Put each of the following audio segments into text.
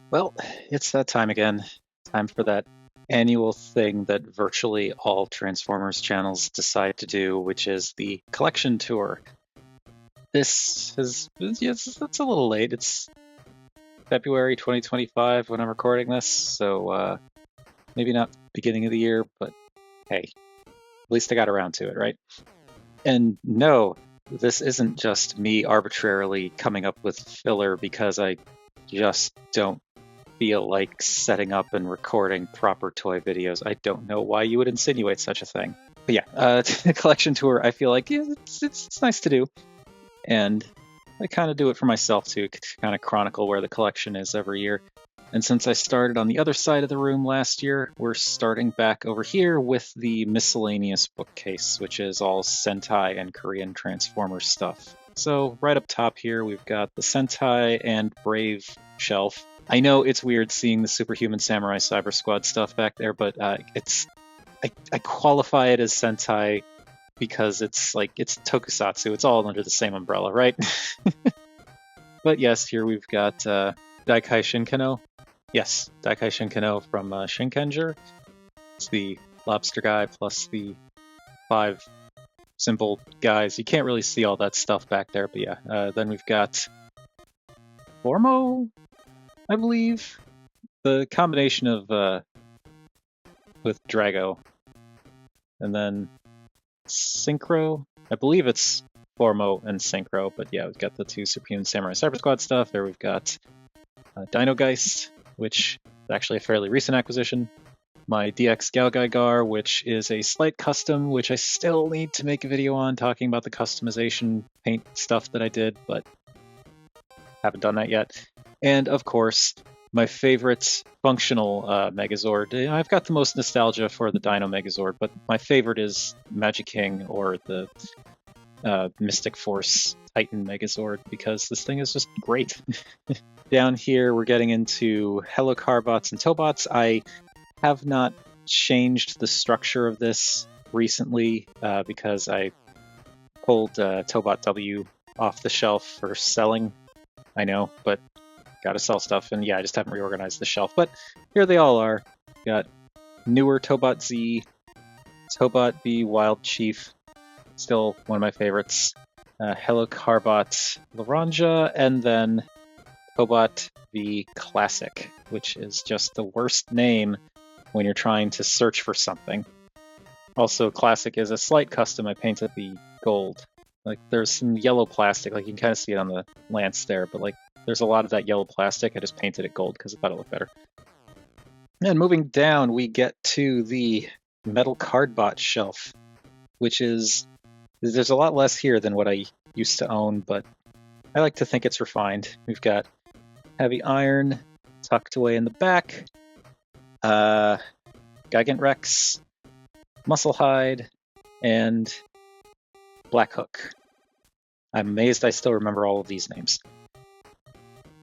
Well, it's that time again. Time for that annual thing that virtually all Transformers channels decide to do, which is the collection tour. This is, yes, it's a little late. It's February 2025 when I'm recording this, so maybe not beginning of the year, but hey, at least I got around to it, right? And no, this isn't just me arbitrarily coming up with filler because I just don't feel like setting up and recording proper toy videos. I don't know why you would insinuate such a thing. But yeah, the collection tour, I feel like it's nice to do. And I kind of do it for myself too, to kind of chronicle where the collection is every year. And since I started on the other side of the room last year, we're starting back over here with the miscellaneous bookcase, which is all Sentai and Korean Transformers stuff. So right up top here, we've got the Sentai and Brave shelf. I know it's weird seeing the Superhuman Samurai Cyber Squad stuff back there, but I qualify it as Sentai because it's tokusatsu. It's all under the same umbrella, right? But yes, here we've got Daikai Shinkano. Yes, Daikai Shinkano from Shinkenger. It's the lobster guy plus the 5 simple guys. You can't really see all that stuff back there, but yeah. Then we've got Formo, I believe. The combination of with Drago. And then Synchro. I believe it's Formo and Synchro, but yeah, we've got the 2 Superhuman Samurai Cyber Squad stuff. There we've got Dino Geist, which is actually a fairly recent acquisition. My DX Galgaigar, which is a slight custom, which I still need to make a video on talking about the customization paint stuff that I did, but haven't done that yet. And of course, my favorite functional Megazord. I've got the most nostalgia for the Dino Megazord, but my favorite is Magic King or the Mystic Force Titan Megazord, because this thing is just great. Down here, we're getting into Helocarbots and Tobots. I have not changed the structure of this recently because I pulled Tobot W off the shelf for selling. I know, but gotta sell stuff, and yeah, I just haven't reorganized the shelf. But here they all are. Got newer Tobot Z, Tobot V Wild Chief, still one of my favorites, Helicarbot Laranja, and then Tobot V Classic, which is just the worst name when you're trying to search for something. Also, Classic is a slight custom. I painted the gold. Like, there's some yellow plastic, like you can kind of see it on the lance there, but like there's a lot of that yellow plastic. I just painted it gold because I thought it looked better. And moving down, we get to the Metal Cardbot shelf, which is, there's a lot less here than what I used to own, but I like to think it's refined. We've got Heavy Iron tucked away in the back, Gigant Rex, Musclehide, and Black Hook. I'm amazed I still remember all of these names.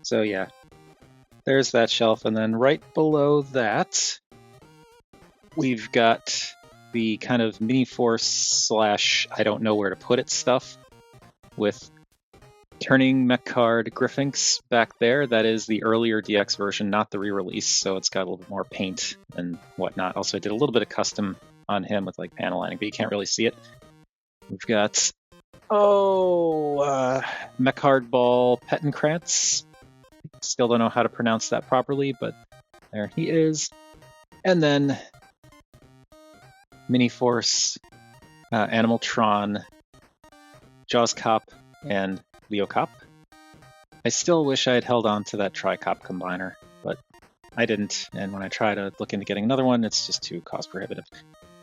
So yeah, there's that shelf, and then right below that, we've got the kind of mini force / I don't know where to put it stuff with Turning Mechcard Griffinx back there. That is the earlier DX version, not the re-release, so it's got a little bit more paint and whatnot. Also, I did a little bit of custom on him with like panel lining, but you can't really see it. We've got Mechhard Ball Pettenkrantz. Still don't know how to pronounce that properly, but there he is. And then Mini Force, Animaltron, Jaws Cop, and Leo Cop. I still wish I had held on to that Tri-Cop combiner, but I didn't, and when I try to look into getting another one, it's just too cost prohibitive.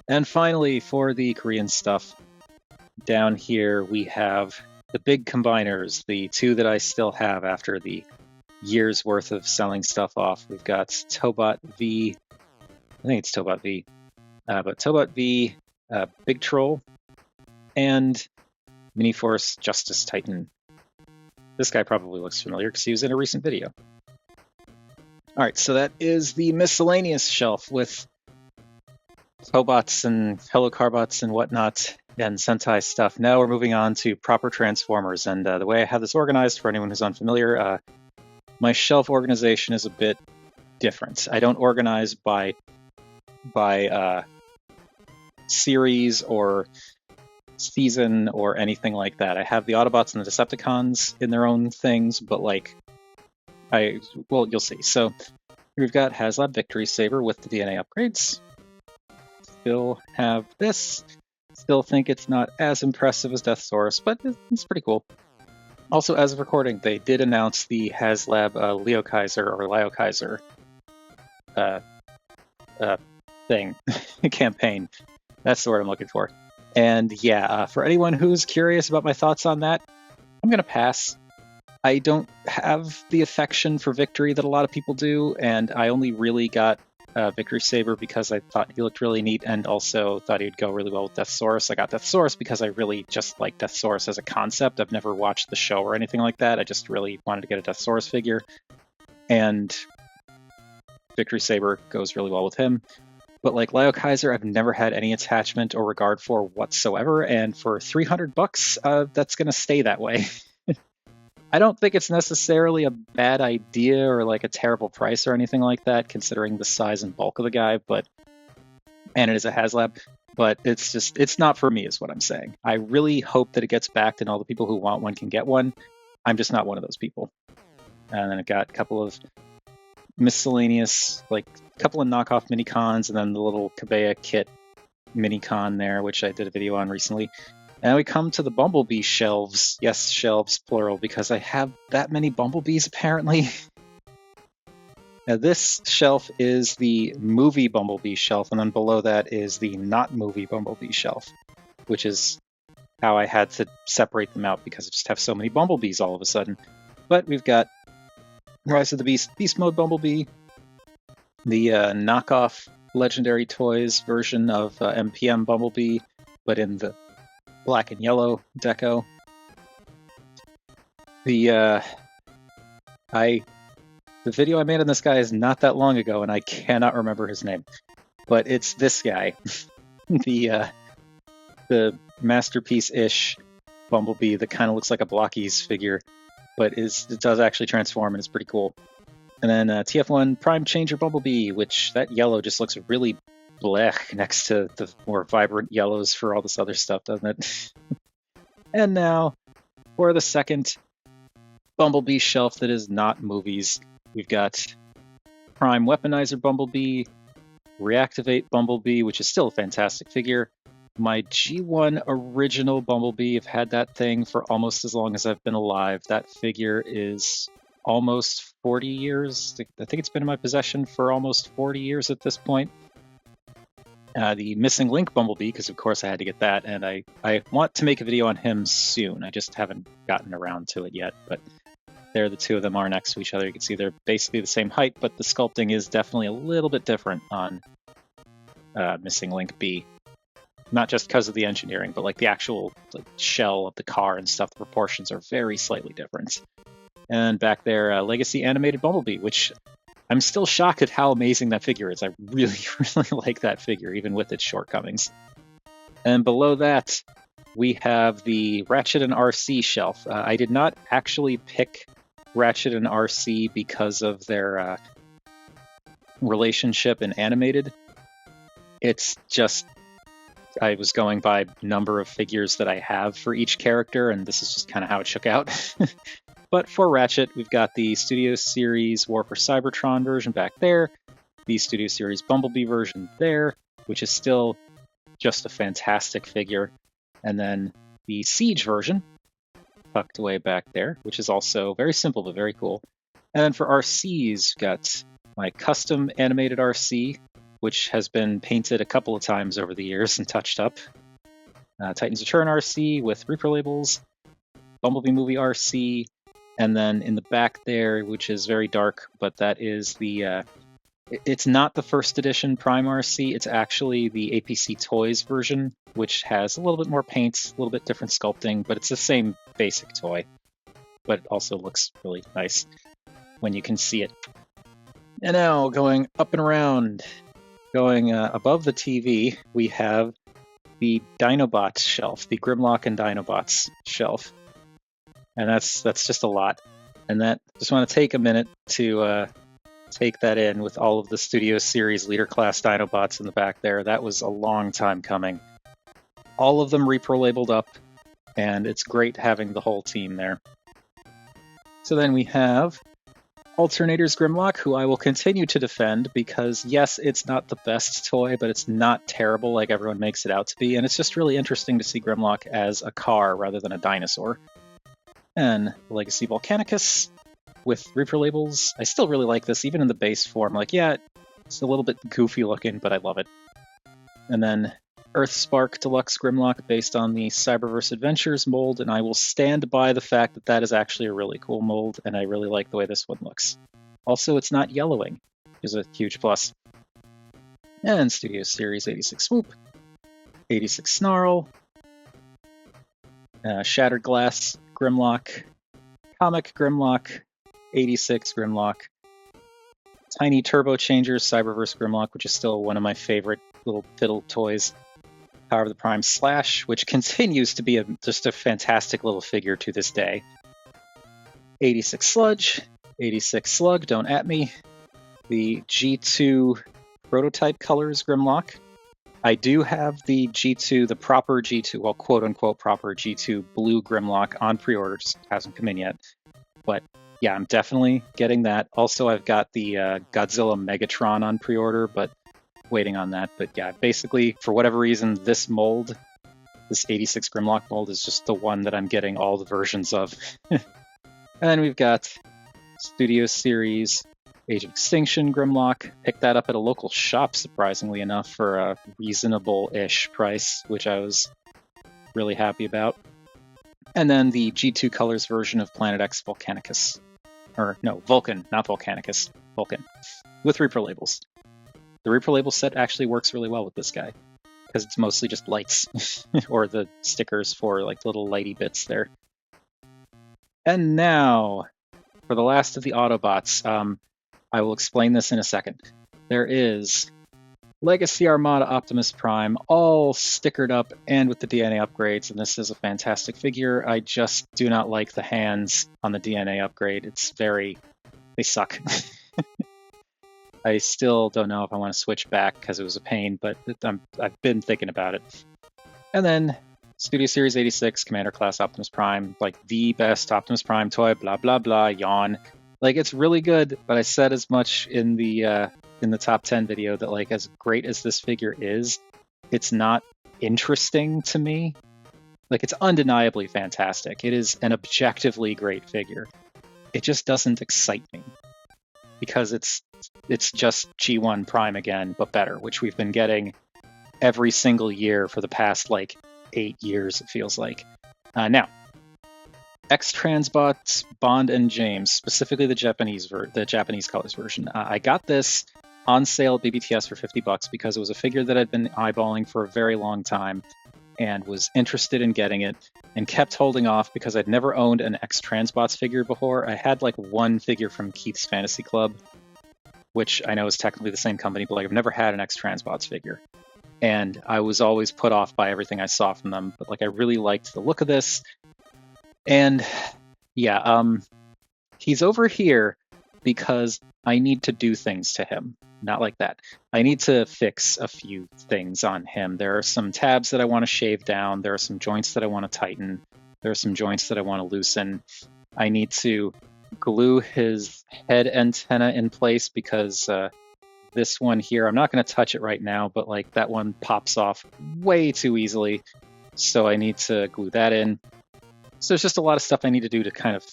And finally, for the Korean stuff, down here we have the big combiners, the 2 that I still have after the year's worth of selling stuff off. We've got Tobot V, I think it's Tobot V, but Tobot V, Big Troll, and Mini Force Justice Titan. This guy probably looks familiar because he was in a recent video. Alright, so that is the miscellaneous shelf with Tobots and Helocarbots and whatnot, and Sentai stuff. Now we're moving on to proper Transformers, and the way I have this organized, for anyone who's unfamiliar, my shelf organization is a bit different. I don't organize by series or season or anything like that. I have the Autobots and the Decepticons in their own things, but like well, you'll see. So we've got HasLab Victory Saber with the DNA upgrades. Still have this. Still think it's not as impressive as Deathsaurus, but it's pretty cool. Also, as of recording, they did announce the HasLab Leo Kaiser or Lio Kaiser thing, campaign. That's the word I'm looking for. And yeah, for anyone who's curious about my thoughts on that, I'm going to pass. I don't have the affection for Victory that a lot of people do, and I only really got Victory Saber because I thought he looked really neat and also thought he'd go really well with Deathsaurus. I got Deathsaurus because I really just like Deathsaurus as a concept. I've never watched the show or anything like that. I just really wanted to get a Deathsaurus figure, and Victory Saber goes really well with him. But like Lio Kaiser, I've never had any attachment or regard for whatsoever, and for $300, that's going to stay that way. I don't think it's necessarily a bad idea or like a terrible price or anything like that, considering the size and bulk of the guy, and it is a HasLab, but it's not for me is what I'm saying. I really hope that it gets backed and all the people who want one can get one. I'm just not one of those people. And then I got a couple of miscellaneous, like a couple of knockoff minicons, and then the little Kabea kit minicon there, which I did a video on recently. And we come to the Bumblebee shelves. Yes, shelves, plural, because I have that many Bumblebees, apparently. Now, this shelf is the movie Bumblebee shelf, and then below that is the not movie Bumblebee shelf, which is how I had to separate them out because I just have so many Bumblebees all of a sudden. But we've got Rise of the Beast Mode Bumblebee, the knockoff Legendary Toys version of MPM Bumblebee, but in the black and yellow deco. The video I made on this guy is not that long ago, and I cannot remember his name, but it's this guy, the masterpiece-ish Bumblebee that kind of looks like a Blockies figure, but it does actually transform, and it's pretty cool. And then TF1 Prime Changer Bumblebee, which that yellow just looks really blech next to the more vibrant yellows for all this other stuff, doesn't it? And now, for the second Bumblebee shelf that is not movies, we've got Prime Weaponizer Bumblebee, Reactivate Bumblebee, which is still a fantastic figure. My G1 original Bumblebee, I've had that thing for almost as long as I've been alive. That figure is almost 40 years. I think it's been in my possession for almost 40 years at this point. The Missing Link Bumblebee, because of course I had to get that, and I want to make a video on him soon. I just haven't gotten around to it yet, but there the two of them are next to each other. You can see they're basically the same height, but the sculpting is definitely a little bit different on Missing Link B. Not just because of the engineering, but like the actual shell of the car and stuff, the proportions are very slightly different. And back there, Legacy Animated Bumblebee, which I'm still shocked at how amazing that figure is. I really, really like that figure, even with its shortcomings. And below that, we have the Ratchet and RC shelf. I did not actually pick Ratchet and RC because of their relationship in animated. It's just, I was going by number of figures that I have for each character, and this is just kind of how it shook out. But for Ratchet, we've got the Studio Series War for Cybertron version back there, the Studio Series Bumblebee version there, which is still just a fantastic figure, and then the Siege version, tucked away back there, which is also very simple but very cool. And then for RCs, got my custom animated RC, which has been painted a couple of times over the years and touched up. Titans Return RC with Reaper labels, Bumblebee Movie RC, and then in the back there, which is very dark, but that is the... it's not the first edition Prime RC, it's actually the APC Toys version, which has a little bit more paint, a little bit different sculpting, but it's the same basic toy. But it also looks really nice when you can see it. And now, going up and around, going above the TV, we have the Dinobots shelf, the Grimlock and Dinobots shelf. And that's just a lot. And that, just want to take a minute to take that in with all of the Studio Series Leader Class Dinobots in the back there. That was a long time coming. All of them repro labeled up, and it's great having the whole team there. So then we have Alternators Grimlock, who I will continue to defend because, yes, it's not the best toy, but it's not terrible like everyone makes it out to be, and it's just really interesting to see Grimlock as a car rather than a dinosaur. And Legacy Volcanicus with repro labels. I still really like this, even in the base form. Like, yeah, it's a little bit goofy looking, but I love it. And then Earthspark Deluxe Grimlock based on the Cyberverse Adventures mold, and I will stand by the fact that that is actually a really cool mold, and I really like the way this one looks. Also, it's not yellowing, which is a huge plus. And Studio Series 86 Swoop, 86 Snarl, Shattered Glass Grimlock, Comic Grimlock, 86 Grimlock, Tiny Turbo Changers Cyberverse Grimlock, which is still one of my favorite little fiddle toys. Power of the Prime Slash, which continues to be just a fantastic little figure to this day. 86 Sludge, 86 Slug, don't at me. The G2 Prototype Colors Grimlock. I do have the G2, the proper G2, well, quote-unquote proper G2 Blue Grimlock on pre-order, just hasn't come in yet. But yeah, I'm definitely getting that. Also, I've got the Godzilla Megatron on pre-order, but waiting on that. But yeah, basically, for whatever reason, this mold, this 86 Grimlock mold, is just the one that I'm getting all the versions of. And then we've got Studio Series Age of Extinction Grimlock. Picked that up at a local shop, surprisingly enough, for a reasonable-ish price, which I was really happy about. And then the G2 Colors version of Planet X Volcanicus. Or, no, Vulcan, not Volcanicus. Vulcan. With repro labels. The repro label set actually works really well with this guy, because it's mostly just lights, or the stickers for like little lighty bits there. And now, for the last of the Autobots, I will explain this in a second. There is Legacy Armada Optimus Prime, all stickered up and with the DNA upgrades, and this is a fantastic figure. I just do not like the hands on the DNA upgrade. They suck. I still don't know if I want to switch back because it was a pain, but I've been thinking about it. And then Studio Series 86, Commander Class Optimus Prime, like the best Optimus Prime toy, blah, blah, blah, yawn. Like, it's really good, but I said as much in the top 10 video that, like, as great as this figure is, it's not interesting to me. Like, it's undeniably fantastic. It is an objectively great figure. It just doesn't excite me. Because it's just G1 Prime again, but better, which we've been getting every single year for the past, like, 8 years, it feels like. Now, X-Transbots, Bond and James, specifically the Japanese colors version. I got this on sale at BBTS for $50 because it was a figure that I'd been eyeballing for a very long time and was interested in getting it and kept holding off because I'd never owned an X-Transbots figure before. I had like one figure from Keith's Fantasy Club, which I know is technically the same company, but like I've never had an X-Transbots figure. And I was always put off by everything I saw from them, but like I really liked the look of this. And yeah, he's over here because I need to do things to him. Not like that. I need to fix a few things on him. There are some tabs that I want to shave down. There are some joints that I want to tighten. There are some joints that I want to loosen. I need to glue his head antenna in place because this one here, I'm not going to touch it right now, but like that one pops off way too easily. So I need to glue that in. So there's just a lot of stuff I need to do to kind of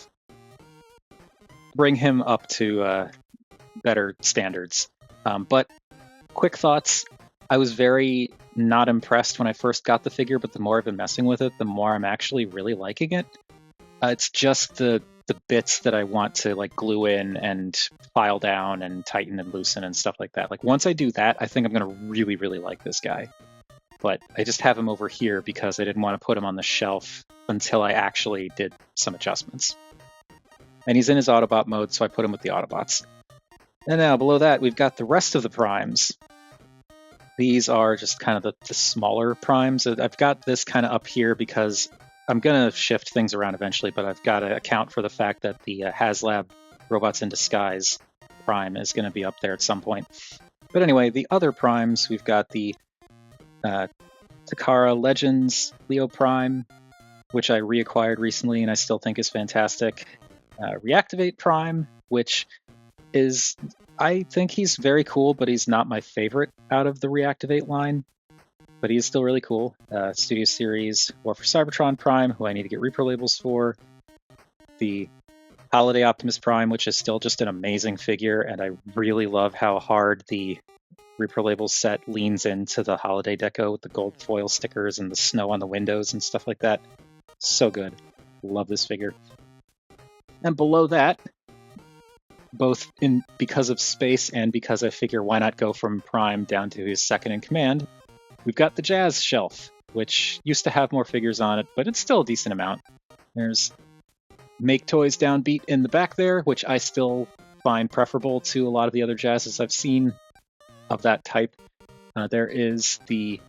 bring him up to better standards. But quick thoughts. I was very not impressed when I first got the figure, but the more I've been messing with it, the more I'm actually really liking it. It's just the bits that I want to like glue in and file down and tighten and loosen and stuff like that. Like once I do that, I think I'm going to really, really like this guy. But I just have him over here because I didn't want to put him on the shelf until I actually did some adjustments. And he's in his Autobot mode, so I put him with the Autobots. And now below that, we've got the rest of the primes. These are just kind of the smaller primes. I've got this kind of up here because I'm going to shift things around eventually, but I've got to account for the fact that the HasLab Robots in Disguise Prime is going to be up there at some point. But anyway, the other primes, we've got the Takara Legends Leo Prime, which I reacquired recently and I still think is fantastic. Reactivate Prime, which is, I think he's very cool, but he's not my favorite out of the Reactivate line. But he is still really cool. Studio Series War for Cybertron Prime, who I need to get repro labels for. The Holiday Optimus Prime, which is still just an amazing figure, and I really love how hard the repro labels set leans into the holiday deco with the gold foil stickers and the snow on the windows and stuff like that. So good. Love this figure. And below that, both because of space and because I figure why not go from Prime down to his second in command, we've got the Jazz shelf, which used to have more figures on it, but it's still a decent amount. There's Make Toys Downbeat in the back there, which I still find preferable to a lot of the other Jazzes I've seen of that type. There is the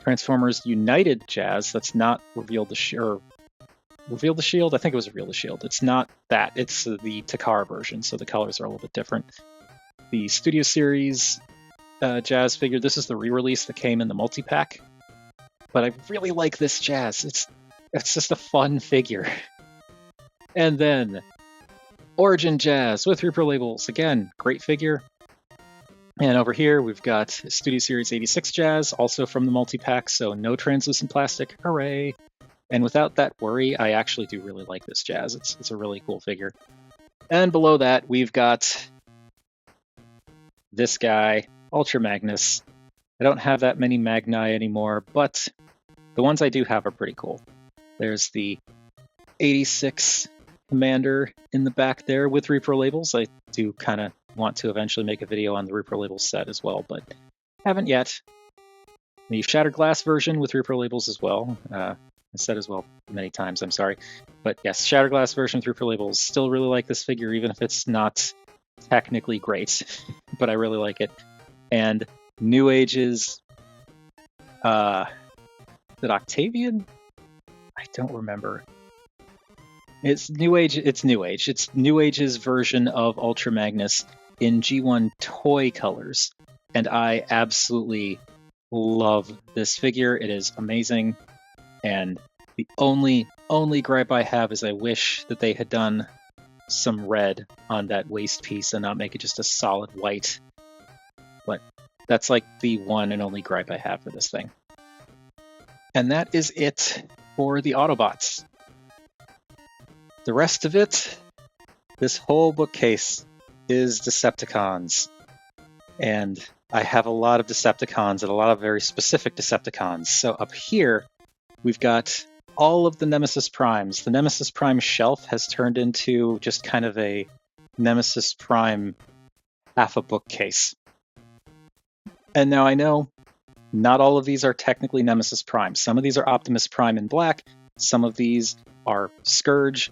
Transformers United Jazz that's not Reveal the Shield. I think it was Reveal the Shield. It's not that. It's the Takara version, so the colors are a little bit different. The Studio Series Jazz figure, this is the re-release that came in the multi-pack. But I really like this Jazz. It's just a fun figure. And then Origin Jazz with repro labels. Again, great figure. And over here, we've got Studio Series 86 Jazz, also from the multi-pack, so no translucent plastic. Hooray! And without that worry, I actually do really like this Jazz. It's a really cool figure. And below that, we've got this guy, Ultra Magnus. I don't have that many Magni anymore, but the ones I do have are pretty cool. There's the 86 Commander in the back there with repro labels. I do kind of want to eventually make a video on the repro labels set as well, but haven't yet. The Shattered Glass version with repro labels as well. I said as well many times, I'm sorry. But yes, Shattered Glass version with repro labels. Still really like this figure, even if it's not technically great, but I really like it. And New Age's, is it Octavian? I don't remember. It's New Age. It's New Age. It's New Age's version of Ultra Magnus in G1 toy colors, and I absolutely love this figure. It is amazing, and the only gripe I have is I wish that they had done some red on that waist piece and not make it just a solid white. But that's like the one and only gripe I have for this thing. And that is it for the Autobots. The rest of it, this whole bookcase, is Decepticons. And I have a lot of Decepticons and a lot of very specific Decepticons. So up here, we've got all of the Nemesis Primes. The Nemesis Prime shelf has turned into just kind of a Nemesis Prime half a bookcase. And now I know not all of these are technically Nemesis Prime. Some of these are Optimus Prime in black. Some of these are Scourge.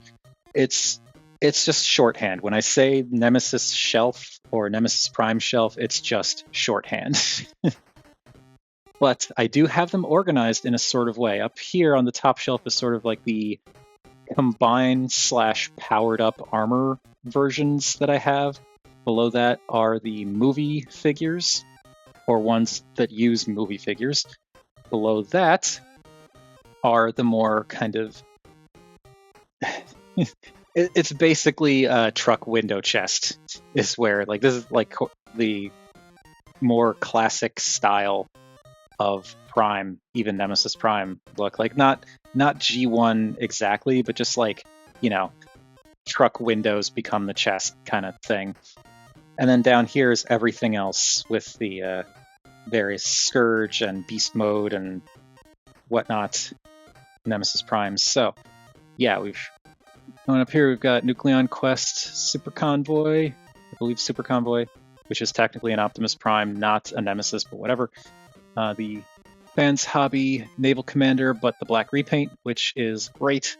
It's just shorthand. When I say Nemesis shelf or Nemesis Prime shelf, it's just shorthand. But I do have them organized in a sort of way. Up here on the top shelf is sort of like the combined / powered up armor versions that I have. Below that are the movie figures, or ones that use movie figures. Below that are the more kind of... it's basically a truck window chest is where, like, this is like the more classic style of Prime, even Nemesis Prime look. Like not G1 exactly, but just like, you know, truck windows become the chest kind of thing. And then down here is everything else with the various Scourge and Beast Mode and whatnot Nemesis Primes. So yeah, going up here, we've got Nucleon Quest Super Convoy, I believe Super Convoy, which is technically an Optimus Prime, not a Nemesis, but whatever. The Fans Hobby Naval Commander, but the black repaint, which is great.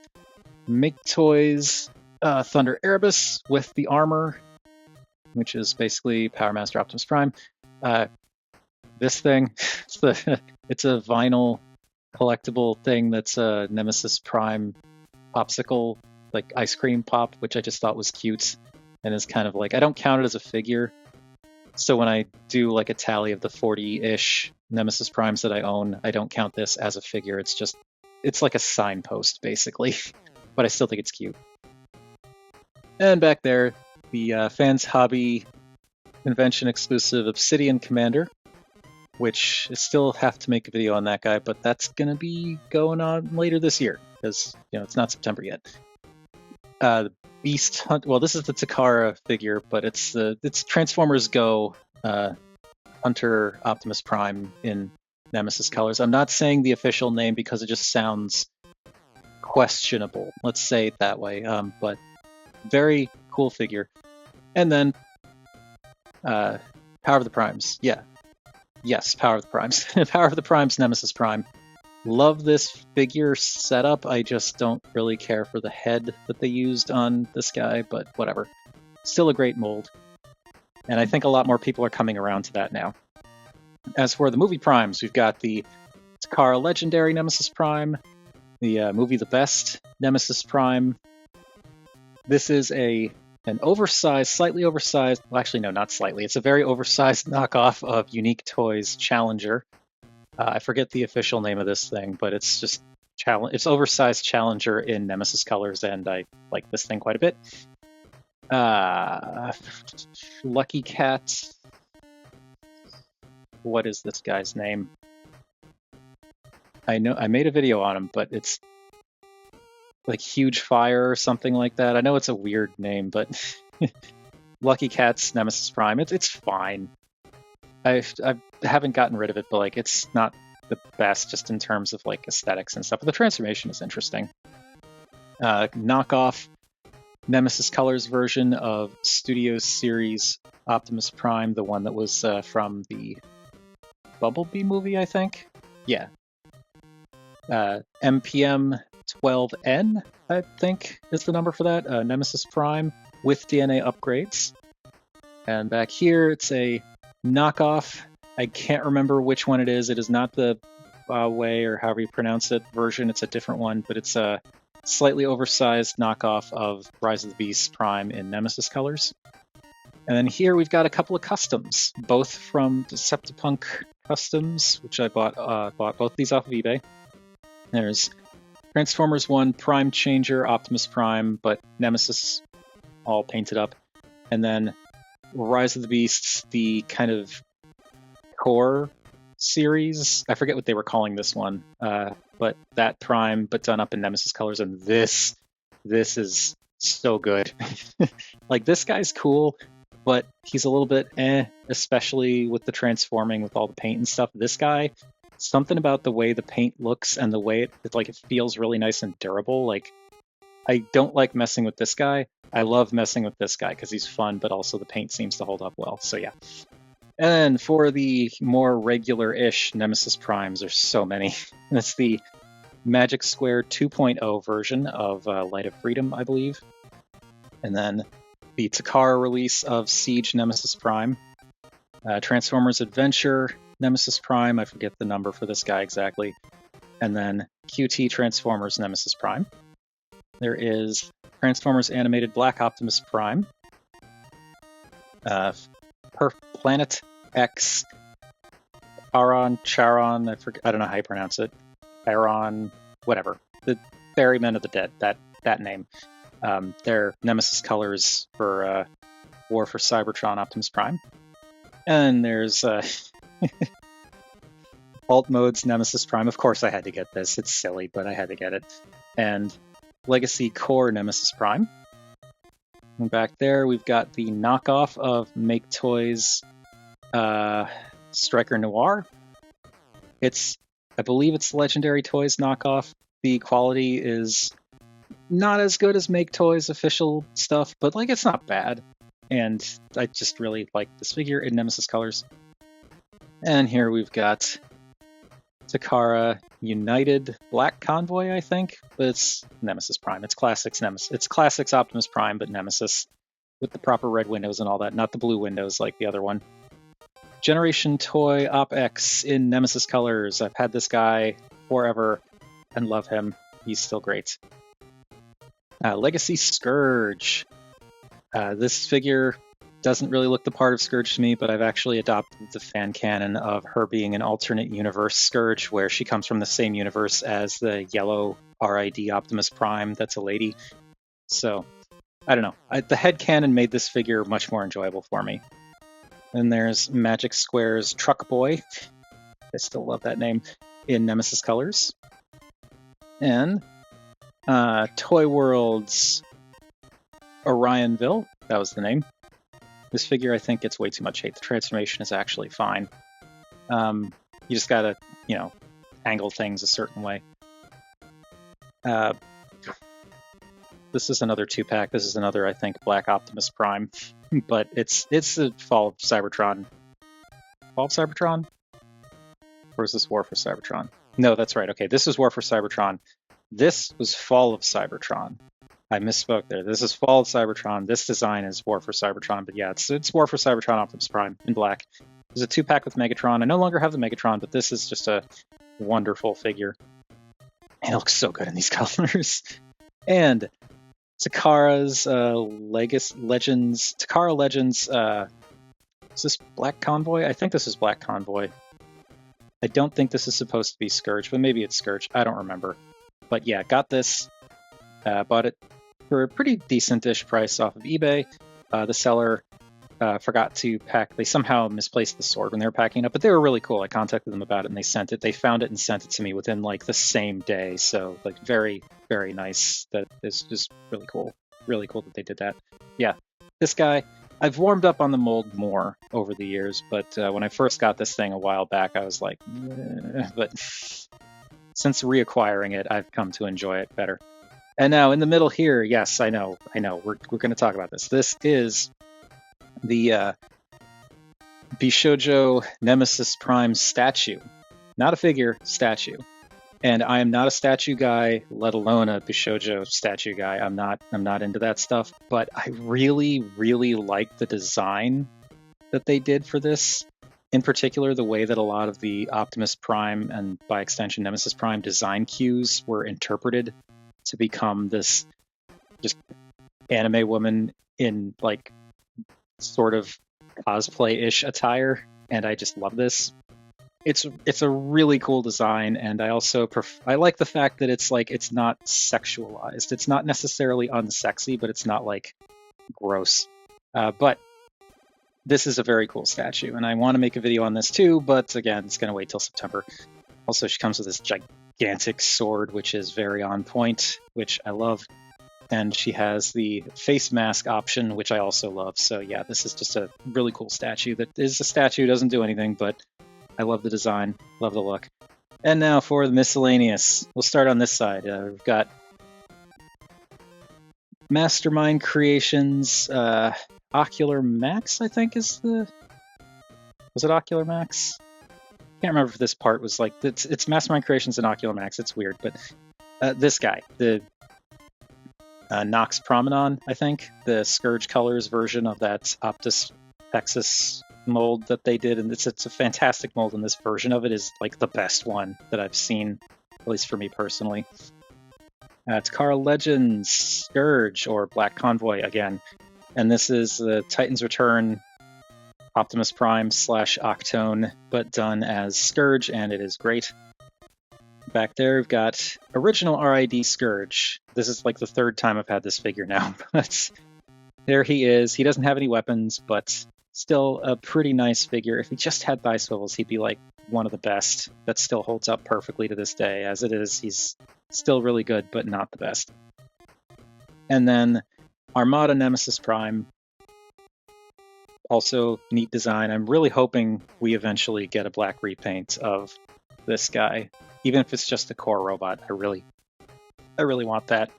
Make Toys Thunder Erebus with the armor, which is basically Power Master Optimus Prime. This thing, it's a vinyl collectible thing that's a Nemesis Prime popsicle, like ice cream pop, which I just thought was cute, and is kind of like, I don't count it as a figure. So when I do like a tally of the 40-ish Nemesis Primes that I own, I don't count this as a figure. It's like a signpost, basically. But I still think it's cute. And back there, the Fans Hobby convention exclusive Obsidian Commander, which I still have to make a video on that guy, but that's going to be going on later this year, because it's not September yet. The Beast Hunt. Well, this is the Takara figure, but it's Transformers Go Hunter Optimus Prime in Nemesis colors. I'm not saying the official name because it just sounds questionable. Let's say it that way. But very cool figure. And then Power of the Primes. Yeah. Yes, Power of the Primes. Power of the Primes, Nemesis Prime. Love this figure setup. I just don't really care for the head that they used on this guy, but whatever. Still a great mold. And I think a lot more people are coming around to that now. As for the movie Primes, we've got the Takara Legendary Nemesis Prime, the movie The Best Nemesis Prime. This is an oversized, slightly oversized, well, actually, no, not slightly. It's a very oversized knockoff of Unique Toys Challenger. I forget the official name of this thing, but it's just it's oversized Challenger in Nemesis colors, and I like this thing quite a bit. Lucky Cat. What is this guy's name? I know I made a video on him, but it's like Huge Fire or something like that. I know it's a weird name, but Lucky Cat's Nemesis Prime. It's fine. I haven't gotten rid of it, but like it's not the best just in terms of like aesthetics and stuff. But the transformation is interesting. Knockoff Nemesis Colors version of Studio Series Optimus Prime, the one that was from the Bumblebee movie, I think. Yeah. MPM 12N, I think, is the number for that. Nemesis Prime with DNA upgrades. And back here, it's a knockoff. I can't remember which one it is. It is not the Huawei, or however you pronounce it, version. It's a different one, but it's a slightly oversized knockoff of Rise of the Beast Prime in Nemesis colors. And then here we've got a couple of customs, both from Decepticon Customs, which I bought both these off of eBay. There's Transformers 1 Prime Changer Optimus Prime, but Nemesis all painted up. And then Rise of the Beasts, the kind of core series. I forget what they were calling this one, but that Prime, but done up in Nemesis colors. And this is so good. Like, this guy's cool, but he's a little bit especially with the transforming with all the paint and stuff. This guy, something about the way the paint looks and the way it feels really nice and durable. Like, I don't like messing with this guy. I love messing with this guy because he's fun, but also the paint seems to hold up well. So yeah. And for the more regular-ish Nemesis Primes, there's so many. That's the Magic Square 2.0 version of Light of Freedom, I believe. And then the Takara release of Siege Nemesis Prime. Transformers Adventure Nemesis Prime, I forget the number for this guy exactly. And then QT Transformers Nemesis Prime. There is Transformers Animated Black Optimus Prime. Planet X Charon, I don't know how you pronounce it. Charon, whatever. The Ferrymen of the Dead, that name. They're Nemesis colors for War for Cybertron Optimus Prime. And there's Alt Mode's Nemesis Prime. Of course I had to get this. It's silly, but I had to get it. And Legacy Core Nemesis Prime. And back there, we've got the knockoff of Make Toys Striker Noir. I believe it's Legendary Toys knockoff. The quality is not as good as Make Toys official stuff, but like, it's not bad. And I just really like this figure in Nemesis colors. And here we've got Takara United Black Convoy, I think, but it's Nemesis Prime. It's Classics Nemesis. It's Classics Optimus Prime, but Nemesis with the proper red windows and all that, not the blue windows like the other one. Generation Toy Op X in Nemesis colors. I've had this guy forever and love him. He's still great. Legacy Scourge. This figure doesn't really look the part of Scourge to me, but I've actually adopted the fan canon of her being an alternate universe Scourge, where she comes from the same universe as the yellow RID Optimus Prime that's a lady. So, I don't know. The headcanon made this figure much more enjoyable for me. Then there's Magic Square's Truck Boy. I still love that name, in Nemesis colors. And Toy World's Orionville, that was the name. This figure, I think, gets way too much hate. The transformation is actually fine. You just gotta, angle things a certain way. This is another 2-pack. This is another, I think, Black Optimus Prime. But it's the Fall of Cybertron. Fall of Cybertron? Or is this War for Cybertron? No, that's right. Okay, this is War for Cybertron. This was Fall of Cybertron. I misspoke there. This is Fall of Cybertron. This design is War for Cybertron. But yeah, it's War for Cybertron Optimus Prime in black. There's a 2-pack with Megatron. I no longer have the Megatron, but this is just a wonderful figure. And it looks so good in these colors. And Takara's Legends. Takara Legends. Is this Black Convoy? I think this is Black Convoy. I don't think this is supposed to be Scourge, but maybe it's Scourge. I don't remember. But yeah, got this. Bought it for a pretty decent-ish price off of eBay. The seller forgot to pack. They somehow misplaced the sword when they were packing it up, but they were really cool. I contacted them about it, and they sent it. They found it and sent it to me within like the same day. So like very, very nice. That is just really cool. Really cool that they did that. Yeah, this guy. I've warmed up on the mold more over the years, but when I first got this thing a while back, I was like, but since reacquiring it, I've come to enjoy it better. And now in the middle here, yes, I know, we're going to talk about this. This is the Bishojo Nemesis Prime statue. Not a figure, statue. And I am not a statue guy, let alone a Bishojo statue guy. I'm not into that stuff, but I really, really like the design that they did for this. In particular, the way that a lot of the Optimus Prime and by extension Nemesis Prime design cues were interpreted to become this just anime woman in like sort of cosplay-ish attire, and I just love this. It's a really cool design, and I also I like the fact that it's not sexualized. It's not necessarily unsexy, but it's not like gross. But this is a very cool statue, and I want to make a video on this too, but again, it's going to wait till September. Also, she comes with this gigantic sword, which is very on point, which I love. And she has the face mask option, which I also love. So yeah, this is just a really cool statue that is a statue, doesn't do anything, but I love the design, love the look. And now for the miscellaneous. We'll start on this side. We've got Mastermind Creations, Ocular Max, I think is the... Was it Ocular Max? Can't remember if this part was like... It's Mastermind Creations and Ocular Max, it's weird, but this guy, the Nox Promenon, I think, the Scourge Colors version of that Optus Texas mold that they did, and it's a fantastic mold, and this version of it is like the best one that I've seen, at least for me personally. Takara Legends Scourge, or Black Convoy again, and this is the Titan's Return Optimus Prime / Octone, but done as Scourge, and it is great. Back there, we've got original RID Scourge. This is like the third time I've had this figure now, but there he is. He doesn't have any weapons, but still a pretty nice figure. If he just had thigh swivels, he'd be like one of the best. That still holds up perfectly to this day. As it is, he's still really good, but not the best. And then Armada Nemesis Prime. Also neat design. I'm really hoping we eventually get a black repaint of this guy. Even if it's just a core robot, I really want that.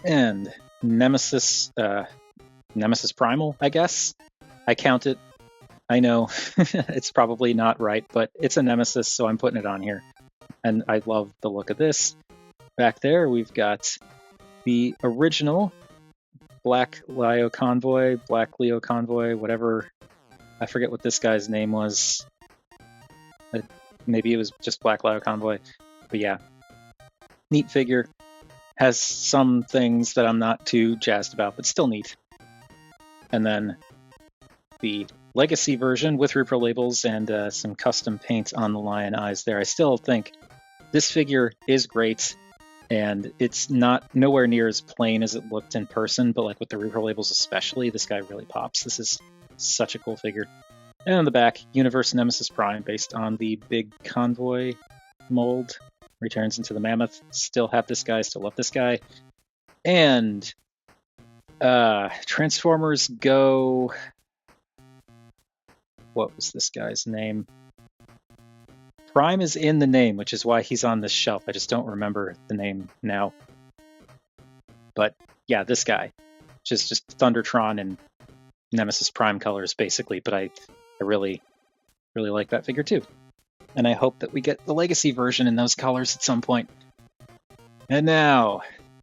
And Nemesis Primal, I guess. I count it. I know it's probably not right, but it's a Nemesis, so I'm putting it on here. And I love the look of this. Back there, we've got the original Black Leo Convoy, whatever. I forget what this guy's name was. Maybe it was just Black Cloud Convoy. But yeah, neat figure. Has some things that I'm not too jazzed about, but still neat. And then the Legacy version with repro labels and some custom paint on the lion eyes there. I still think this figure is great, and it's nowhere near as plain as it looked in person, but like with the repro labels especially, this guy really pops. This is such a cool figure. And on the back, Universe Nemesis Prime, based on the big convoy mold, returns into the Mammoth. Still have this guy, still love this guy. And Transformers Go... What was this guy's name? Prime is in the name, which is why he's on this shelf. I just don't remember the name now. But yeah, this guy. Just Thundertron and Nemesis Prime colors, basically. But I really, really like that figure too. And I hope that we get the Legacy version in those colors at some point. And now,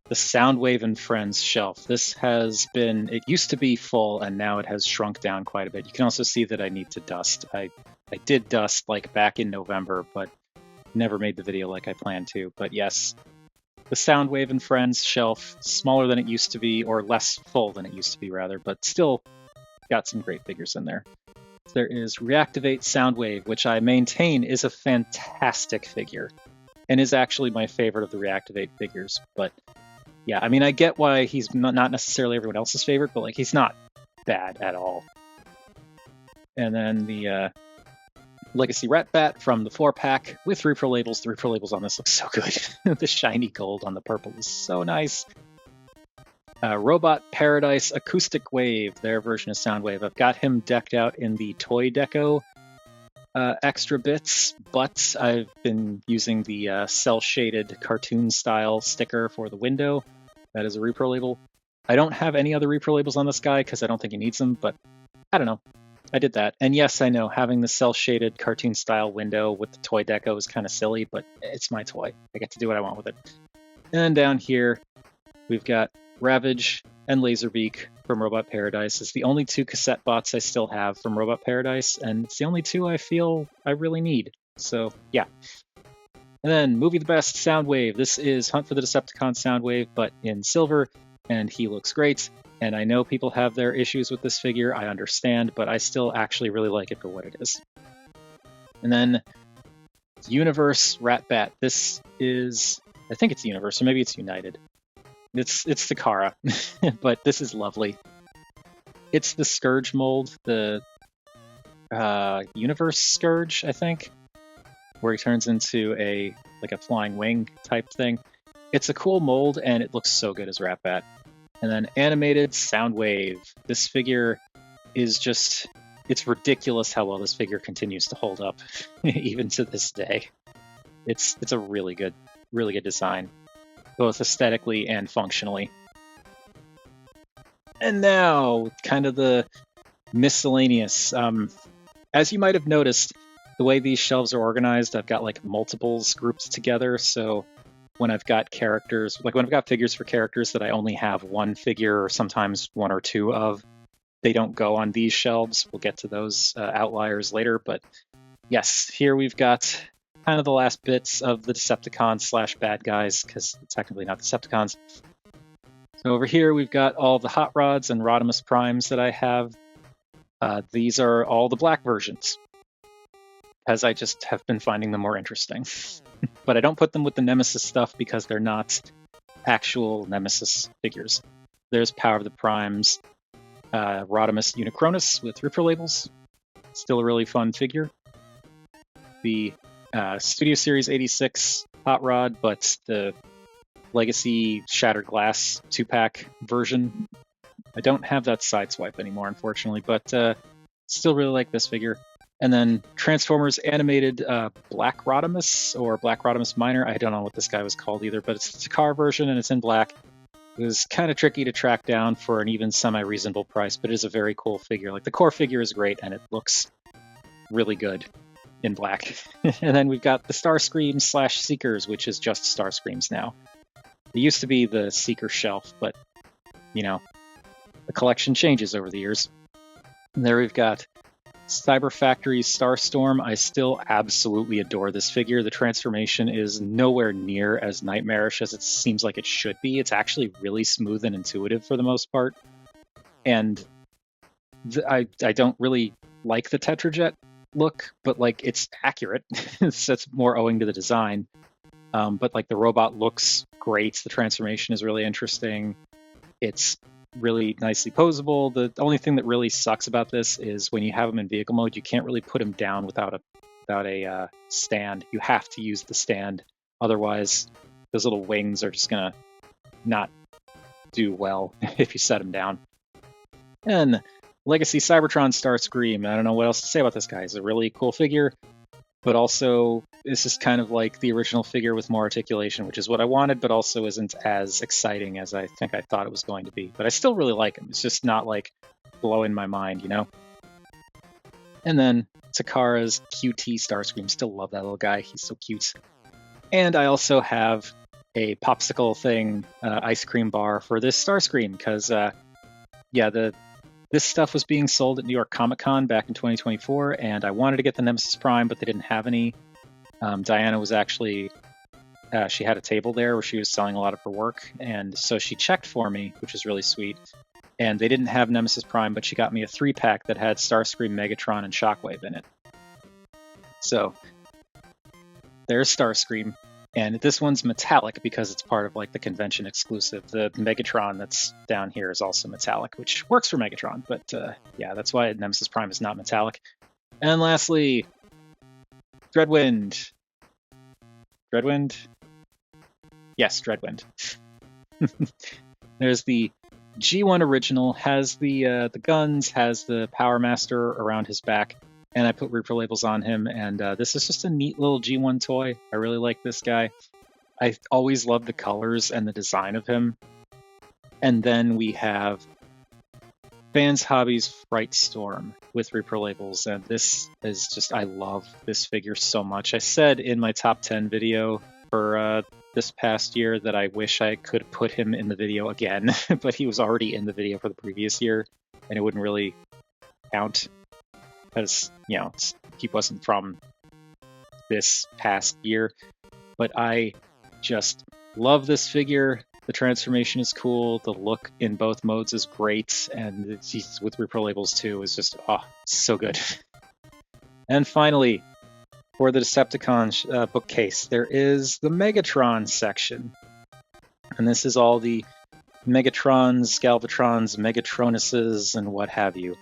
the Soundwave and Friends shelf. This has been, it used to be full, and now it has shrunk down quite a bit. You can also see that I need to dust. I did dust like back in November, but never made the video like I planned to. But yes, the Soundwave and Friends shelf, smaller than it used to be, or less full than it used to be rather, but still got some great figures in there. There is Reactivate Soundwave, which I maintain is a fantastic figure, and is actually my favorite of the Reactivate figures. But yeah, I mean, I get why he's not necessarily everyone else's favorite, but like he's not bad at all. And then the Legacy Rat Bat from the 4-pack with repro labels. The repro labels on this look so good. The shiny gold on the purple is so nice. Robot Paradise Acoustic Wave, their version of Soundwave. I've got him decked out in the Toy Deco extra bits, but I've been using the cel-shaded cartoon style sticker for the window. That is a repro label. I don't have any other repro labels on this guy because I don't think he needs them, but I don't know. I did that. And yes, I know having the cel-shaded cartoon style window with the Toy Deco is kind of silly, but it's my toy. I get to do what I want with it. And down here, we've got Ravage and Laserbeak from Robot Paradise. It's the only two cassette bots I still have from Robot Paradise, and it's the only two I feel I really need. So, yeah. And then, Movie the Best Soundwave. This is Hunt for the Decepticons Soundwave, but in silver, and he looks great. And I know people have their issues with this figure, I understand, but I still actually really like it for what it is. And then, Universe Rat Bat. This is, I think it's Universe, or maybe it's United. It's the Kara, but this is lovely. It's the Scourge mold, the Universe Scourge, I think, where he turns into a flying wing type thing. It's a cool mold, and it looks so good as Rat Bat. And then Animated Soundwave. This figure is just, it's ridiculous how well this figure continues to hold up, even to this day. It's a really good design, both aesthetically and functionally. And now, kind of the miscellaneous. As you might have noticed, the way these shelves are organized, I've got like multiples grouped together. So when I've got characters, like when I've got figures for characters that I only have one figure or sometimes one or two of, they don't go on these shelves. We'll get to those outliers later. But yes, here we've got kind of the last bits of the Decepticons / bad guys, because technically not Decepticons. So over here we've got all the Hot Rods and Rodimus Primes that I have. These are all the black versions, as I just have been finding them more interesting. But I don't put them with the Nemesis stuff because they're not actual Nemesis figures. There's Power of the Primes, Rodimus Unicronus with repro labels. Still a really fun figure. The Studio Series 86 Hot Rod, but the Legacy Shattered Glass 2-pack version. I don't have that Sideswipe anymore, unfortunately, but still really like this figure. And then Transformers Animated Black Rodimus, or Black Rodimus Minor. I don't know what this guy was called either, but it's the Takar version and it's in black. It was kind of tricky to track down for an even semi-reasonable price, but it is a very cool figure. Like, the core figure is great and it looks really good in black. And then we've got the Starscream / Seekers, which is just Starscreams now. It used to be the Seeker shelf, but, you know, the collection changes over the years. And there we've got Cyber Factory Starstorm, I still absolutely adore this figure. The transformation is nowhere near as nightmarish as it seems like it should be. It's actually really smooth and intuitive for the most part. And I don't really like the Tetrajet look, but like it's accurate. It's more owing to the design. But like the robot looks great. The transformation is really interesting. It's really nicely posable. The only thing that really sucks about this is when you have him in vehicle mode, you can't really put him down without a stand. You have to use the stand. Otherwise, those little wings are just gonna not do well if you set him down. And Legacy Cybertron Starscream. I don't know what else to say about this guy. He's a really cool figure, but also this is kind of like the original figure with more articulation, which is what I wanted, but also isn't as exciting as I think I thought it was going to be. But I still really like him. It's just not like blowing my mind, you know? And then Takara's QT Starscream. Still love that little guy. He's so cute. And I also have a popsicle thing, ice cream bar for this Starscream, because, this stuff was being sold at New York Comic Con back in 2024, and I wanted to get the Nemesis Prime, but they didn't have any. Diana was actually, she had a table there where she was selling a lot of her work, and so she checked for me, which was really sweet. And they didn't have Nemesis Prime, but she got me a 3-pack that had Starscream, Megatron, and Shockwave in it. So there's Starscream. And this one's metallic because it's part of like the convention exclusive. The Megatron that's down here is also metallic, which works for Megatron. But yeah, that's why Nemesis Prime is not metallic. And lastly, Dreadwind. Dreadwind? Yes, Dreadwind. There's the G1 original, has the guns, has the Power Master around his back. And I put Reaper labels on him, and this is just a neat little G1 toy. I really like this guy. I always loved the colors and the design of him. And then we have Fans Hobbies Fright Storm with Reaper labels, and this is just, I love this figure so much. I said in my top 10 video for this past year that I wish I could put him in the video again, but he was already in the video for the previous year, and it wouldn't really count. Because, you know, he wasn't from this past year. But I just love this figure. The transformation is cool. The look in both modes is great. And he's with Reaper labels too is just, so good. And finally, for the Decepticons bookcase, there is the Megatron section. And this is all the Megatrons, Galvatrons, Megatronuses, and what have you.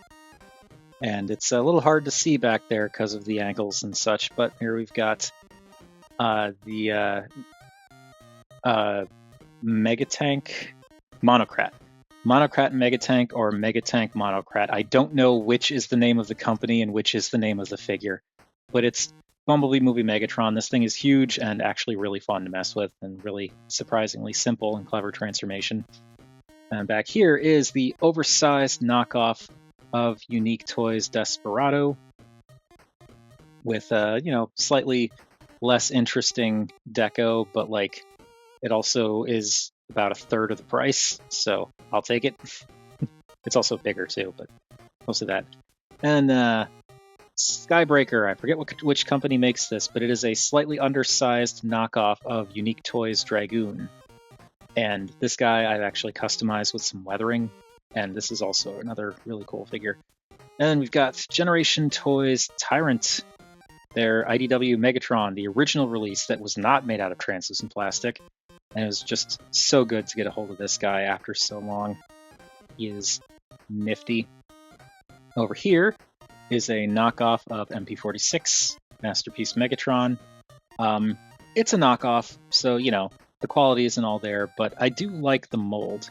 And it's a little hard to see back there because of the angles and such, but here we've got the Megatank Monocrat. Monocrat Megatank or Megatank Monocrat. I don't know which is the name of the company and which is the name of the figure, but it's Bumblebee Movie Megatron. This thing is huge and actually really fun to mess with and really surprisingly simple and clever transformation. And back here is the oversized knockoff of Unique Toys Desperado with slightly less interesting deco, but like it also is about a third of the price, so I'll take it. It's also bigger too, but mostly that. And Skybreaker, I forget which company makes this, but it is a slightly undersized knockoff of Unique Toys Dragoon. And this guy I've actually customized with some weathering. And this is also another really cool figure. And then we've got Generation Toys Tyrant, their IDW Megatron, the original release that was not made out of translucent plastic. And it was just so good to get a hold of this guy after so long. He is nifty. Over here is a knockoff of MP46, Masterpiece Megatron. It's a knockoff, so, the quality isn't all there, but I do like the mold.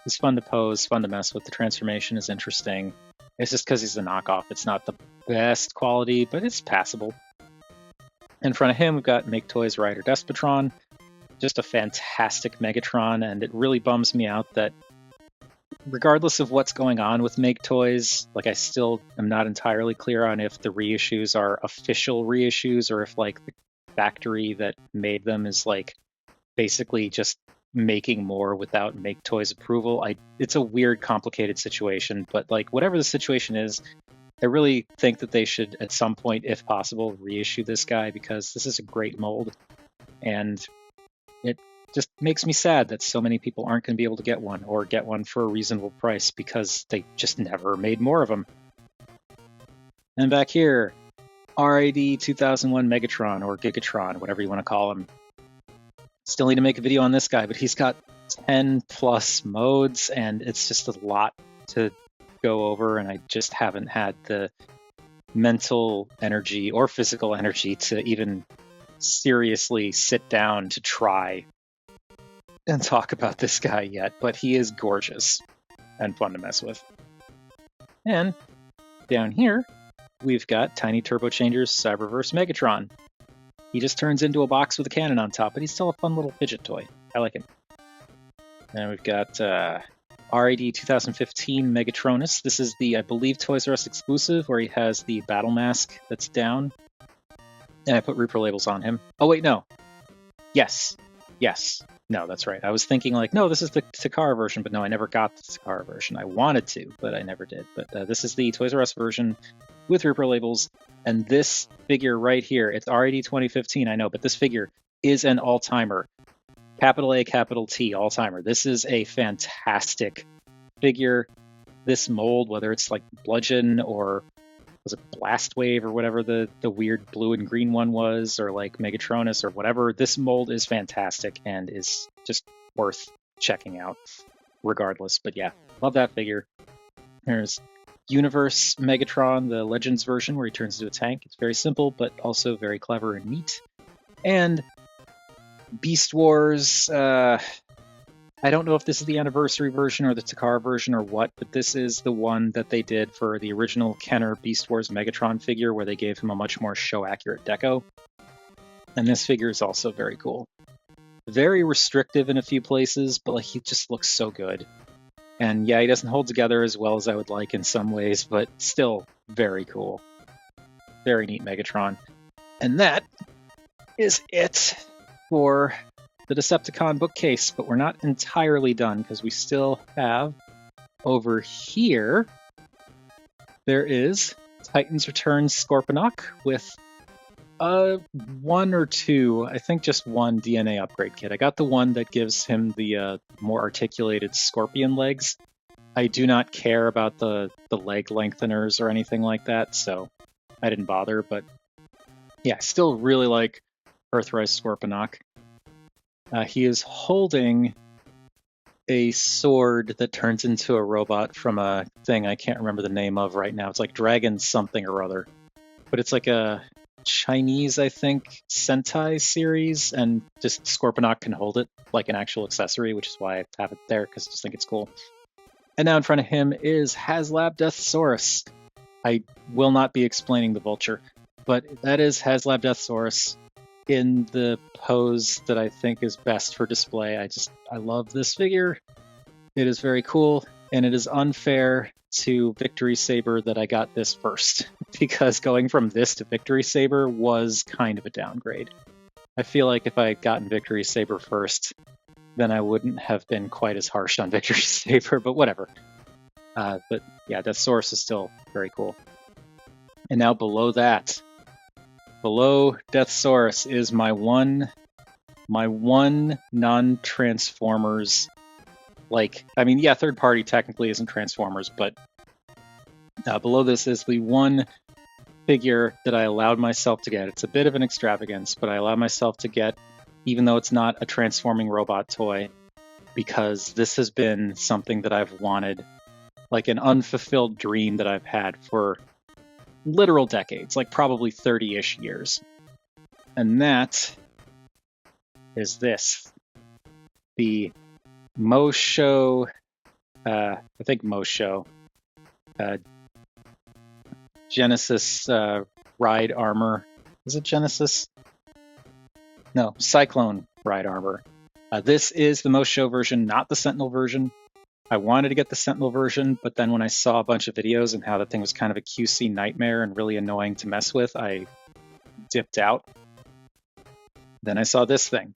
He's fun to pose, fun to mess with. The transformation is interesting. It's just because he's a knockoff. It's not the best quality, but it's passable. In front of him, we've got Make Toys Rider Despotron. Just a fantastic Megatron, and it really bums me out that regardless of what's going on with Make Toys, like I still am not entirely clear on if the reissues are official reissues or if like the factory that made them is like basically just making more without Make Toys approval. It's a weird, complicated situation, but like whatever the situation is, I really think that they should, at some point, if possible, reissue this guy, because this is a great mold, and it just makes me sad that so many people aren't going to be able to get one, or get one for a reasonable price, because they just never made more of them. And back here, RID 2001 Megatron, or Gigatron, whatever you want to call him. Still need to make a video on this guy, but he's got 10 plus modes, and it's just a lot to go over, and I just haven't had the mental energy or physical energy to even seriously sit down to try and talk about this guy yet, but he is gorgeous and fun to mess with. And down here, we've got Tiny Turbochanger's Cyberverse Megatron. He just turns into a box with a cannon on top, but he's still a fun little fidget toy. I like him. And we've got RAD 2015 Megatronus. This is the, I believe, Toys R Us exclusive, where he has the battle mask that's down. And I put Reaper labels on him. Oh, wait, no. Yes. No, that's right. I was thinking like, no, this is the Takara version, but no, I never got the Takara version. I wanted to, but I never did. But this is the Toys R Us version with Reaper labels. And this figure right here, it's RAD 2015, I know, but this figure is an all-timer. Capital A, capital T, all-timer. This is a fantastic figure. This mold, whether it's like Bludgeon or was it Blast Wave or whatever the weird blue and green one was, or like Megatronus or whatever, this mold is fantastic and is just worth checking out regardless. But yeah, love that figure. There's Universe Megatron, the Legends version, where he turns into a tank. It's very simple, but also very clever and neat. And Beast Wars, I don't know if this is the anniversary version or the Takara version or what, but this is the one that they did for the original Kenner Beast Wars Megatron figure, where they gave him a much more show-accurate deco. And this figure is also very cool. Very restrictive in a few places, but like he just looks so good. And yeah, he doesn't hold together as well as I would like in some ways, but still very cool. Very neat Megatron. And that is it for the Decepticon bookcase, but we're not entirely done because we still have over here, there is Titan's Return Scorponok with one or two, I think just one DNA upgrade kit. I got the one that gives him the more articulated scorpion legs. I do not care about the leg lengtheners or anything like that, so I didn't bother, but yeah, I still really like Earthrise Scorponok. He is holding a sword that turns into a robot from a thing I can't remember the name of right now. It's like Dragon something or other. But it's like a Chinese, I think, Sentai series, and just Scorponok can hold it like an actual accessory, which is why I have it there, because I just think it's cool. And now in front of him is HasLab Deathsaurus. I will not be explaining the vulture, but that is HasLab Deathsaurus in the pose that I think is best for display. I love this figure. It is very cool, and it is unfair to Victory Saber that I got this first, because going from this to Victory Saber was kind of a downgrade. I feel like if I had gotten Victory Saber first, then I wouldn't have been quite as harsh on Victory Saber, but whatever. But yeah, Deathsaurus is still very cool. And now below that, below Deathsaurus is my one non-Transformers, like, I mean, yeah, third party technically isn't Transformers, but below this is the one figure that I allowed myself to get. It's a bit of an extravagance, but I allowed myself to get, even though it's not a transforming robot toy, because this has been something that I've wanted, like an unfulfilled dream that I've had for literal decades, like probably 30-ish years. And that is this. The Mosho, I think Mosho, Genesis Ride Armor. Is it Genesis? No, Cyclone Ride Armor. This is the Mosho version, not the Sentinel version. I wanted to get the Sentinel version, but then when I saw a bunch of videos and how that thing was kind of a QC nightmare and really annoying to mess with, I dipped out. Then I saw this thing.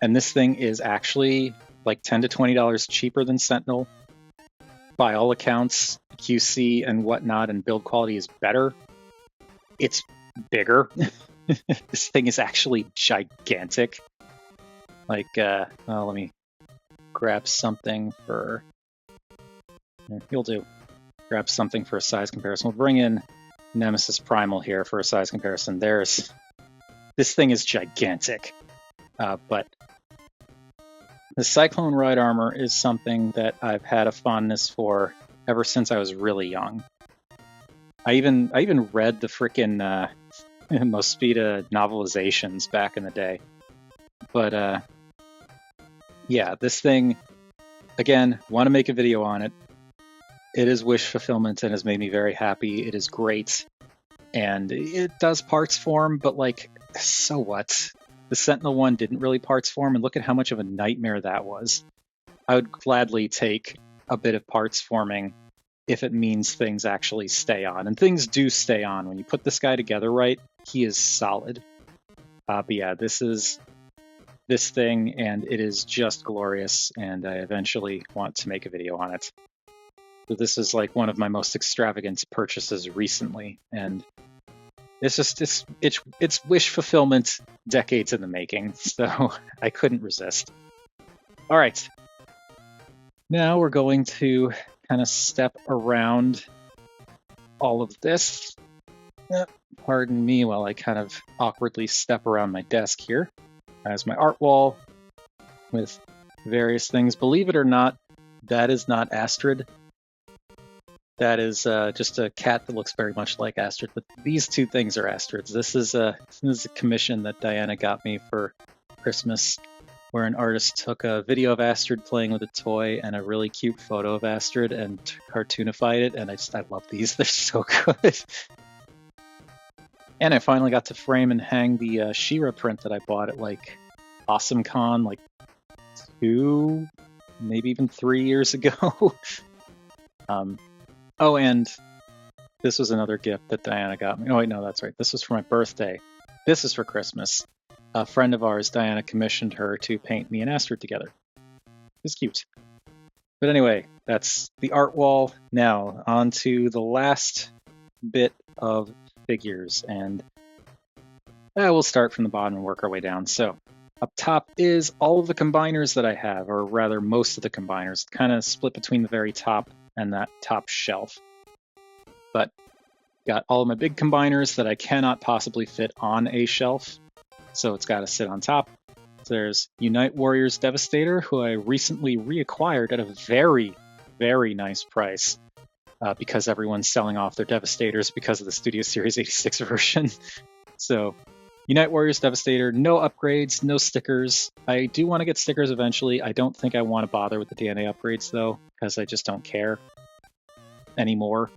And this thing is actually like $10 to $20 cheaper than Sentinel. by all accounts, QC and whatnot and build quality is better. It's bigger. This thing is actually gigantic. Like, let me grab something for... You'll do. Grab something for a size comparison. We'll bring in Nemesis Primal here for a size comparison. This thing is gigantic. But the Cyclone Ride armor is something that I've had a fondness for ever since I was really young. I even read the frickin' Mosfida novelizations back in the day. But yeah, this thing, again, want to make a video on it. It is wish fulfillment and has made me very happy. It is great. And it does parts form, but like, so what? The Sentinel one didn't really parts form, and look at how much of a nightmare that was. I would gladly take a bit of parts forming if it means things actually stay on. And things do stay on. When you put this guy together right, he is solid. But yeah, this is this thing, and it is just glorious, and I eventually want to make a video on it. So this is like one of my most extravagant purchases recently, and it's just it's wish fulfillment decades in the making, so I couldn't resist. All right, now we're going to kind of step around all of this. Pardon me while I kind of awkwardly step around my desk here. As my art wall with various things. Believe it or not, that is not Astrid. That is just a cat that looks very much like Astrid, but these two things are Astrids. This is a commission that Diana got me for Christmas, where an artist took a video of Astrid playing with a toy and a really cute photo of Astrid and cartoonified it, and I love these. They're so good. And I finally got to frame and hang the She-Ra print that I bought at like AwesomeCon like 2, maybe even 3 years ago. Oh, and this was another gift that Diana got me. Oh, wait, no, that's right. This was for my birthday. This is for Christmas. A friend of ours, Diana, commissioned her to paint me and Astrid together. It's cute. But anyway, that's the art wall. Now, on to the last bit of figures, and we'll start from the bottom and work our way down. So, up top is all of the combiners that I have, or rather most of the combiners, kind of split between the very top and that top shelf. But got all of my big combiners that I cannot possibly fit on a shelf, so it's got to sit on top. So there's Unite Warriors Devastator, who I recently reacquired at a very, very nice price, because everyone's selling off their Devastators because of the Studio Series 86 version. So Unite Warriors Devastator, no upgrades, no stickers. I do want to get stickers eventually. I don't think I want to bother with the DNA upgrades, though, because I just don't care anymore.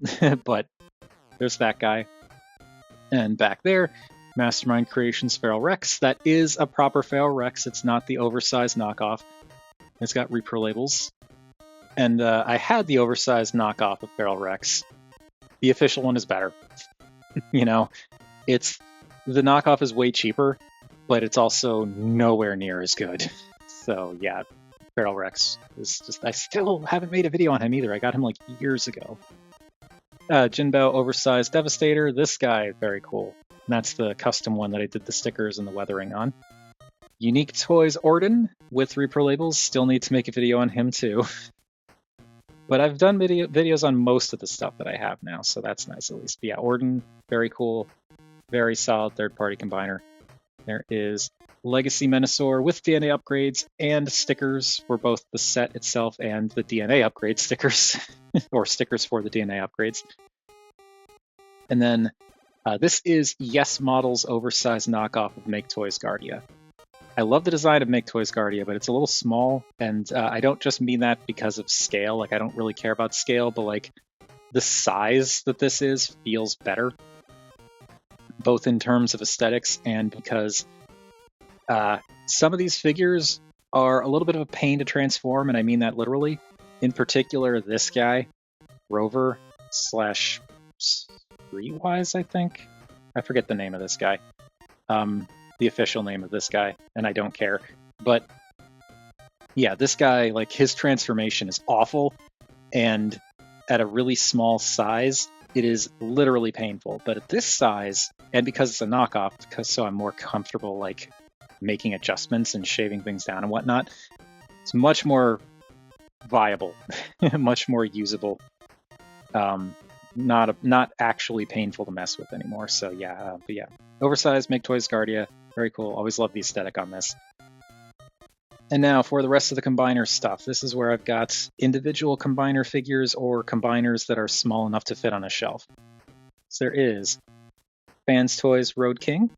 But there's that guy. And back there, Mastermind Creations Feral Rex. That is a proper Feral Rex. It's not the oversized knockoff. It's got repro labels. And I had the oversized knockoff of Feral Rex. The official one is better. You know, the knockoff is way cheaper, but it's also nowhere near as good. So yeah, Feral Rex is just, I still haven't made a video on him either. I got him like years ago. Jinbao Oversized Devastator. This guy, very cool. And that's the custom one that I did the stickers and the weathering on. Unique Toys Orden with repro labels. Still need to make a video on him too. But I've done videos on most of the stuff that I have now, so that's nice at least. But yeah, Orden, very cool. Very solid third-party combiner. There is Legacy Menasor with DNA upgrades and stickers for both the set itself and the DNA upgrade stickers, or stickers for the DNA upgrades. And then this is Yes Model's oversized knockoff of Make Toys Guardia. I love the design of Make Toys Guardia, but it's a little small, and I don't just mean that because of scale. Like, I don't really care about scale, but like the size that this is feels better, both in terms of aesthetics and because some of these figures are a little bit of a pain to transform, and I mean that literally. In particular, this guy, Rover / Streetwise, I think. I forget the name of this guy. The official name of this guy, and I don't care. But yeah, this guy, like, his transformation is awful, and at a really small size, it is literally painful. But at this size, and because it's a knockoff, so I'm more comfortable like making adjustments and shaving things down and whatnot, it's much more viable, much more usable. Not actually painful to mess with anymore. So yeah, but yeah, oversized Make Toys Guardia, very cool. Always love the aesthetic on this. And now for the rest of the combiner stuff, this is where I've got individual combiner figures or combiners that are small enough to fit on a shelf. So there is Fans Toys Road King.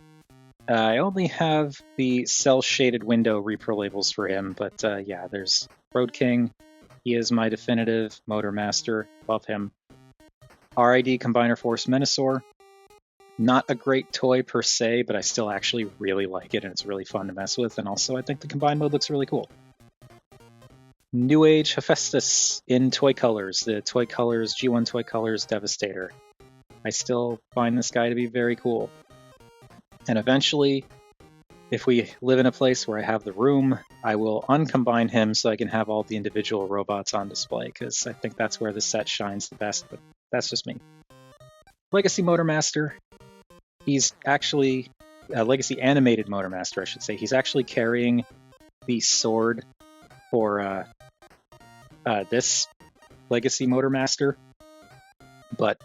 I only have the cell-shaded window repro labels for him, but yeah, there's Road King. He is my definitive Motor Master. Love him. RID Combiner Force Menasor. Not a great toy per se, but I still actually really like it, and it's really fun to mess with. And also, I think the combined mode looks really cool. New Age Hephaestus in Toy Colors, the Toy Colors, G1 Toy Colors Devastator. I still find this guy to be very cool. And eventually, if we live in a place where I have the room, I will uncombine him so I can have all the individual robots on display, because I think that's where the set shines the best, but that's just me. Legacy Motor Master. He's actually a Legacy Animated Motor Master, I should say. He's actually carrying the sword for this Legacy Motor Master. But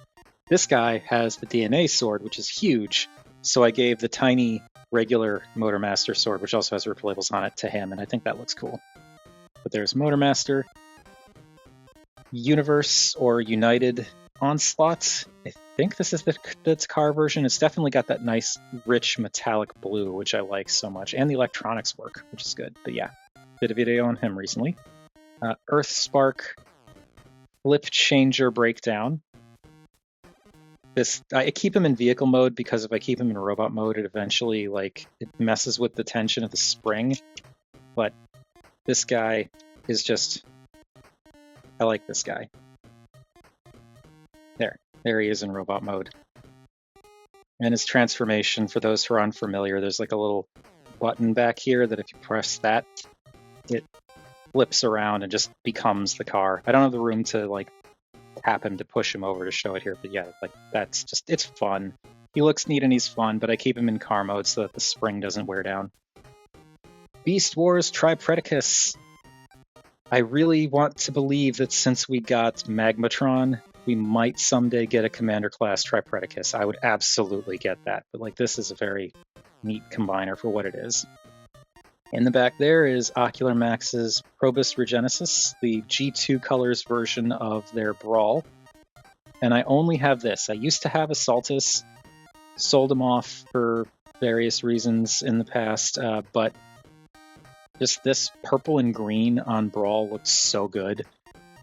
this guy has the DNA sword, which is huge. So I gave the tiny regular Motor Master sword, which also has repro labels on it, to him, and I think that looks cool. But there's Motor Master. Universe or United Onslaught. I think this is the Takar version. It's definitely got that nice, rich, metallic blue, which I like so much, and the electronics work, which is good. But yeah, did a video on him recently. Earth Spark Flip Changer Breakdown. I keep him in vehicle mode because if I keep him in robot mode, it eventually it messes with the tension of the spring. But this guy is just, I like this guy. There he is in robot mode. And his transformation, for those who are unfamiliar, there's like a little button back here that if you press that, it flips around and just becomes the car. I don't have the room to tap him to push him over to show it here, but yeah, that's just, it's fun. He looks neat and he's fun, but I keep him in car mode so that the spring doesn't wear down. Beast Wars Tripredicus. I really want to believe that since we got Magmatron, we might someday get a Commander class Tripredicus. I would absolutely get that, but this is a very neat combiner for what it is. In the back there is Ocular Max's Probus Regenesis, the G2 Colors version of their Brawl. And I only have this. I used to have Assaultus, sold him off for various reasons in the past, but just this purple and green on Brawl looks so good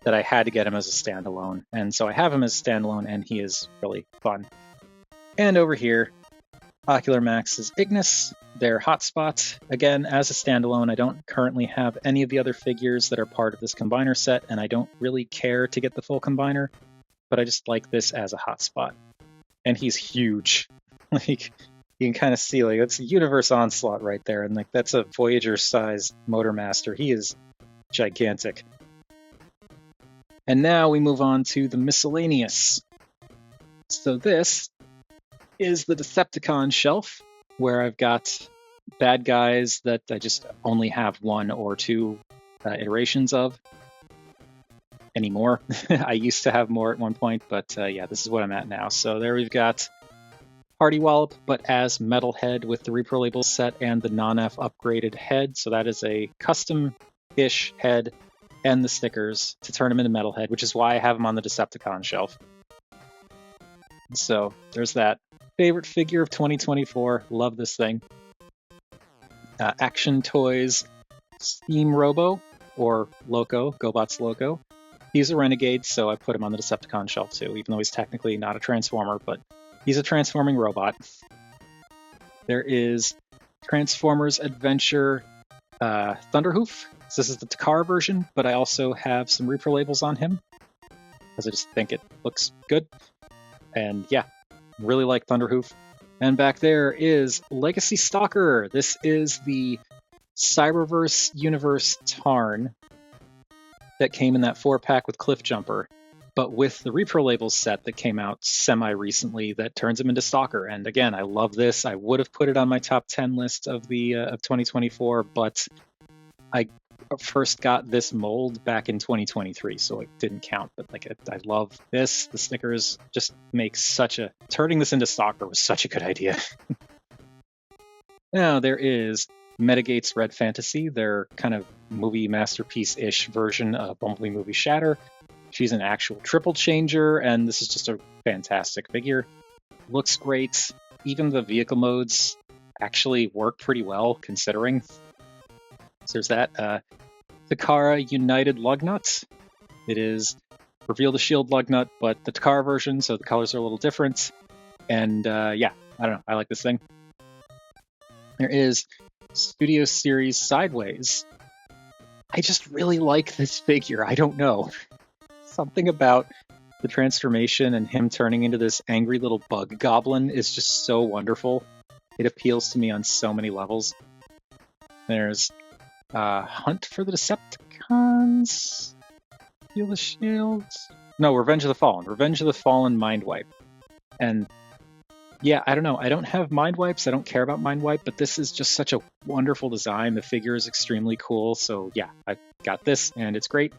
that I had to get him as a standalone. And so I have him as a standalone, and he is really fun. And over here, Ocular Max's Ignis, their Hotspot. Again, as a standalone, I don't currently have any of the other figures that are part of this combiner set, and I don't really care to get the full combiner, but I just like this as a Hotspot. And he's huge. You can kind of see, it's a Universe Onslaught right there, and that's a Voyager-sized Motor Master. He is gigantic. And now we move on to the miscellaneous. So this is the Decepticon shelf, where I've got bad guys that I just only have one or two iterations of anymore. I used to have more at one point, but yeah, this is what I'm at now. So there we've got Party Wallop, but as Metalhead with the repro label set and the non-F upgraded head. So that is a custom-ish head and the stickers to turn him into Metalhead, which is why I have him on the Decepticon shelf. So there's that. Favorite figure of 2024. Love this thing. Action Toys Steam Robo, or Loco, GoBots Loco. He's a Renegade, so I put him on the Decepticon shelf too, even though he's technically not a Transformer, but he's a transforming robot. There is Transformers Adventure Thunderhoof. So this is the Takar version, but I also have some repro labels on him, because I just think it looks good. And yeah, really like Thunderhoof. And back there is Legacy Stalker. This is the Cyberverse Universe Tarn that came in that 4-pack with Cliff Jumper. but with the Repro Labels set that came out semi-recently that turns him into Stalker. And again, I love this. I would have put it on my top 10 list of the of 2024, but I first got this mold back in 2023, so it didn't count. But like, I love this. The stickers just make turning this into Stalker was such a good idea. Now there is Metagate's Red Fantasy, their kind of movie masterpiece-ish version of Bumblebee Movie Shatter. She's an actual triple changer, and this is just a fantastic figure. Looks great. Even the vehicle modes actually work pretty well, considering. So there's that. Takara United Lugnut. It is Reveal the Shield Lugnut, but the Takara version, so the colors are a little different. And yeah, I don't know. I like this thing. There is Studio Series Sideways. I just really like this figure. I don't know. Something about the transformation and him turning into this angry little bug goblin is just so wonderful. It appeals to me on so many levels. There's Hunt for the Decepticons. Steal the Shields. No, Revenge of the Fallen. Revenge of the Fallen Mind Wipe. And yeah, I don't know. I don't have Mind Wipes. I don't care about Mind Wipe, but this is just such a wonderful design. The figure is extremely cool. So yeah, I got this and it's great.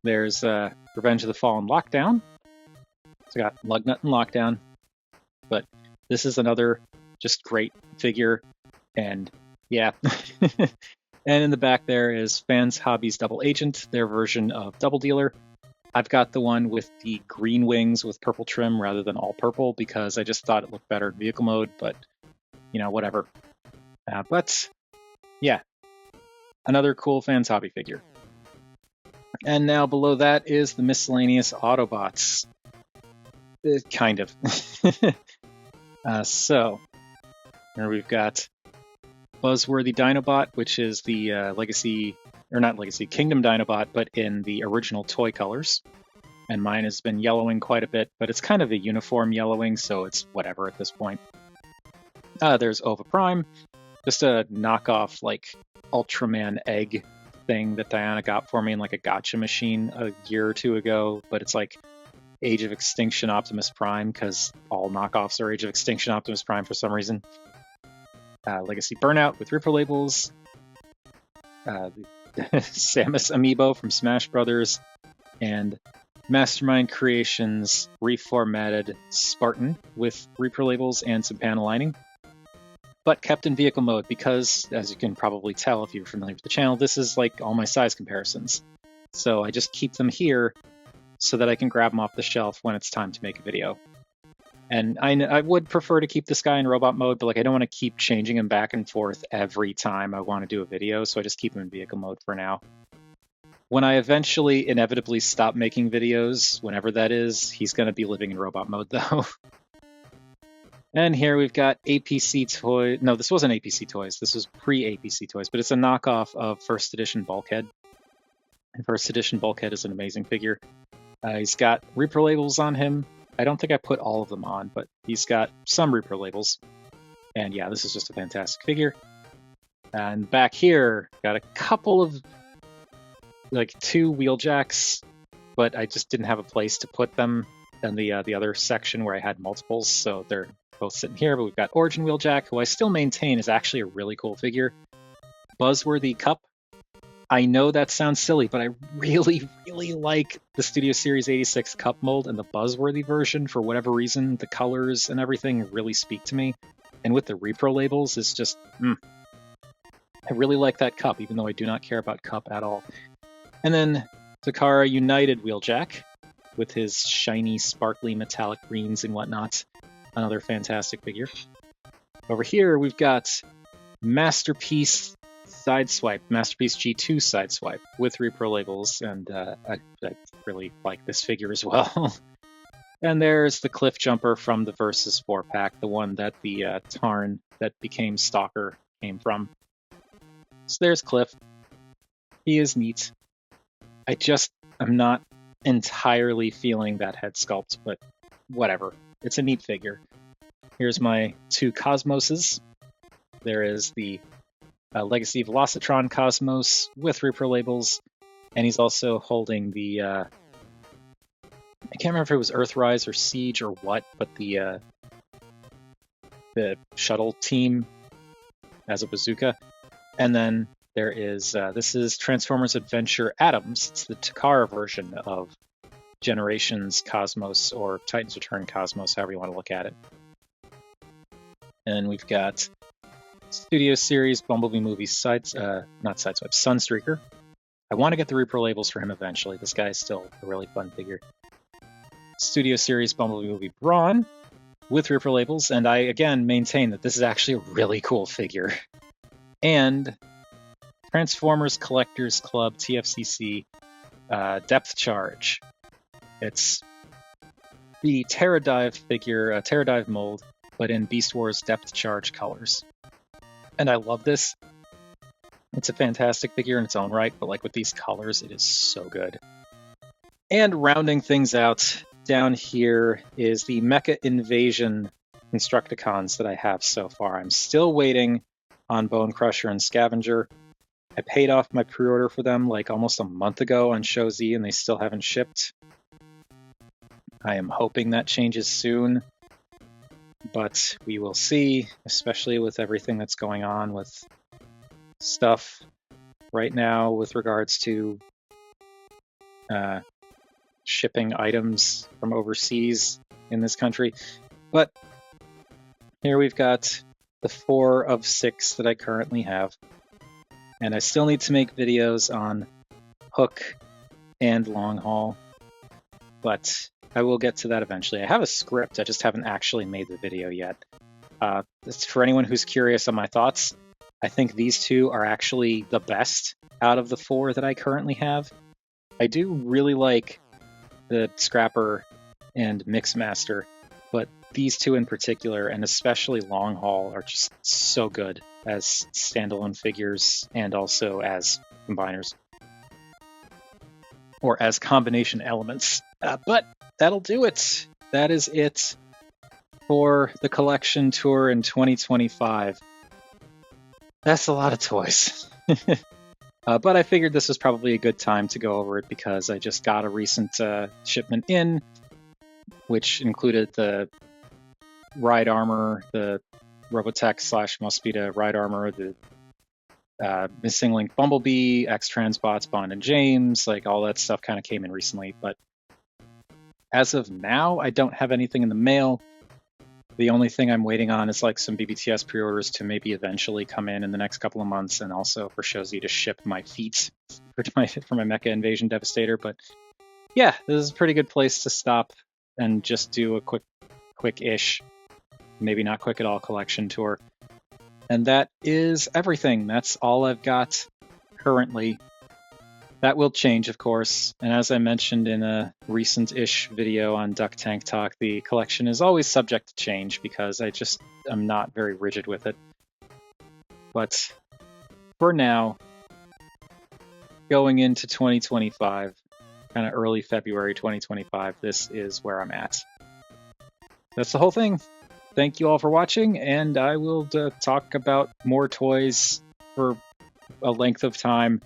There's Revenge of the Fallen Lockdown. So I got Lugnut and Lockdown. But this is another just great figure. And yeah. And in the back there is Fans Hobbies Double Agent, their version of Double Dealer. I've got the one with the green wings with purple trim rather than all purple because I just thought it looked better in vehicle mode, but, you know, whatever. But, yeah, another cool Fans Hobby figure. And now below that is the miscellaneous Autobots. Kind of. So, here we've got Buzzworthy Dinobot, which is the Kingdom Dinobot, but in the original toy colors. And mine has been yellowing quite a bit, but it's kind of a uniform yellowing, so it's whatever at this point. There's Ova Prime, just a knockoff, like, Ultraman egg thing that Diana got for me in, like, a gotcha machine a year or two ago, but it's like Age of Extinction Optimus Prime, because all knockoffs are Age of Extinction Optimus Prime for some reason. Legacy Burnout with Repro Labels. Samus Amiibo from Smash Brothers. And Mastermind Creations reformatted Spartan with Repro Labels and some panel lining. But kept in vehicle mode because, as you can probably tell if you're familiar with the channel, this is like all my size comparisons. So I just keep them here so that I can grab them off the shelf when it's time to make a video. And I would prefer to keep this guy in robot mode, but like I don't want to keep changing him back and forth every time I want to do a video, so I just keep him in vehicle mode for now. When I eventually inevitably stop making videos, whenever that is, he's going to be living in robot mode though. And here we've got APC Toys. No, this wasn't APC Toys. This was pre-APC Toys, but it's a knockoff of First Edition Bulkhead. And First Edition Bulkhead is an amazing figure. He's got Repro Labels on him. I don't think I put all of them on, but he's got some Repro Labels. And yeah, this is just a fantastic figure. And back here, got a couple of, like, 2 wheeljacks, but I just didn't have a place to put them in the other section where I had multiples, so they're both sitting here. But we've got Origin Wheeljack, who I still maintain is actually a really cool figure. Buzzworthy Cup. I know that sounds silly, but I really, really like the Studio Series 86 Cup mold and the Buzzworthy version. For whatever reason, the colors and everything really speak to me. And with the Repro Labels, it's just, I really like that Cup, even though I do not care about Cup at all. And then Takara United Wheeljack, with his shiny, sparkly, metallic greens and whatnot. Another fantastic figure. Over here, we've got Masterpiece Sideswipe, Masterpiece G2 Sideswipe with Repro Labels, and I really like this figure as well. And there's the Cliff Jumper from the Versus 4-pack, the one that the Tarn that became Stalker came from. So there's Cliff. He is neat. I'm not entirely feeling that head sculpt, but whatever. It's a neat figure. Here's my 2 Cosmoses. There is the Legacy Velocitron Cosmos with Repro Labels, and he's also holding the I can't remember if it was Earthrise or Siege or what, but the shuttle team as a bazooka. And then there is, this is Transformers Adventure Atoms. It's the Takara version of Generations Cosmos, or Titans Return Cosmos, however you want to look at it. And we've got Studio Series Bumblebee Movies, not Sideswipe, Sunstreaker. I want to get the repro labels for him eventually. This guy is still a really fun figure. Studio Series Bumblebee Movie Brawn with repro labels, and I again maintain that this is actually a really cool figure. And Transformers Collectors Club TFCC Depth Charge. It's the Terradive figure, Terradive mold, but in Beast Wars Depth Charge colors. And I love this. It's a fantastic figure in its own right, but like with these colors, it is so good. And rounding things out, down here is the Mecha Invasion Constructicons that I have so far. I'm still waiting on Bone Crusher and Scavenger. I paid off my pre-order for them like almost a month ago on Show Z, and they still haven't shipped. I am hoping that changes soon, but we will see, especially with everything that's going on with stuff right now with regards to shipping items from overseas in this country. But here we've got the 4 of 6 that I currently have. And I still need to make videos on Hook and Long Haul, but I will get to that eventually. I have a script, I just haven't actually made the video yet. For anyone who's curious on my thoughts, I think these two are actually the best out of the 4 that I currently have. I do really like the Scrapper and Mixmaster, but these two in particular, and especially Long Haul, are just so good as standalone figures and also as combiners. Or as combination elements. But that'll do it. That is it for the collection tour in 2025. That's a lot of toys. But I figured this was probably a good time to go over it because I just got a recent shipment in, which included the Ride Armor, the Robotech / Mosquito Ride Armor, the Missing Link Bumblebee, X-Transbots, Bond and James, like all that stuff kind of came in recently. But as of now, I don't have anything in the mail. The only thing I'm waiting on is like some BBTS pre-orders to maybe eventually come in the next couple of months, and also for Show Z to ship my feet for my Mecha Invasion Devastator. But yeah, this is a pretty good place to stop and just do a quick-ish, maybe not quick at all, collection tour. And that is everything. That's all I've got currently. That will change, of course, and as I mentioned in a recent-ish video on Duck Tank Talk, the collection is always subject to change because I just am not very rigid with it. But for now, going into 2025, kind of early February 2025, this is where I'm at. That's the whole thing. Thank you all for watching, and I will talk about more toys for a length of time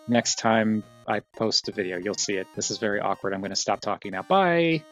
next time I post a video. You'll see it. This is very awkward. I'm going to stop talking now. Bye!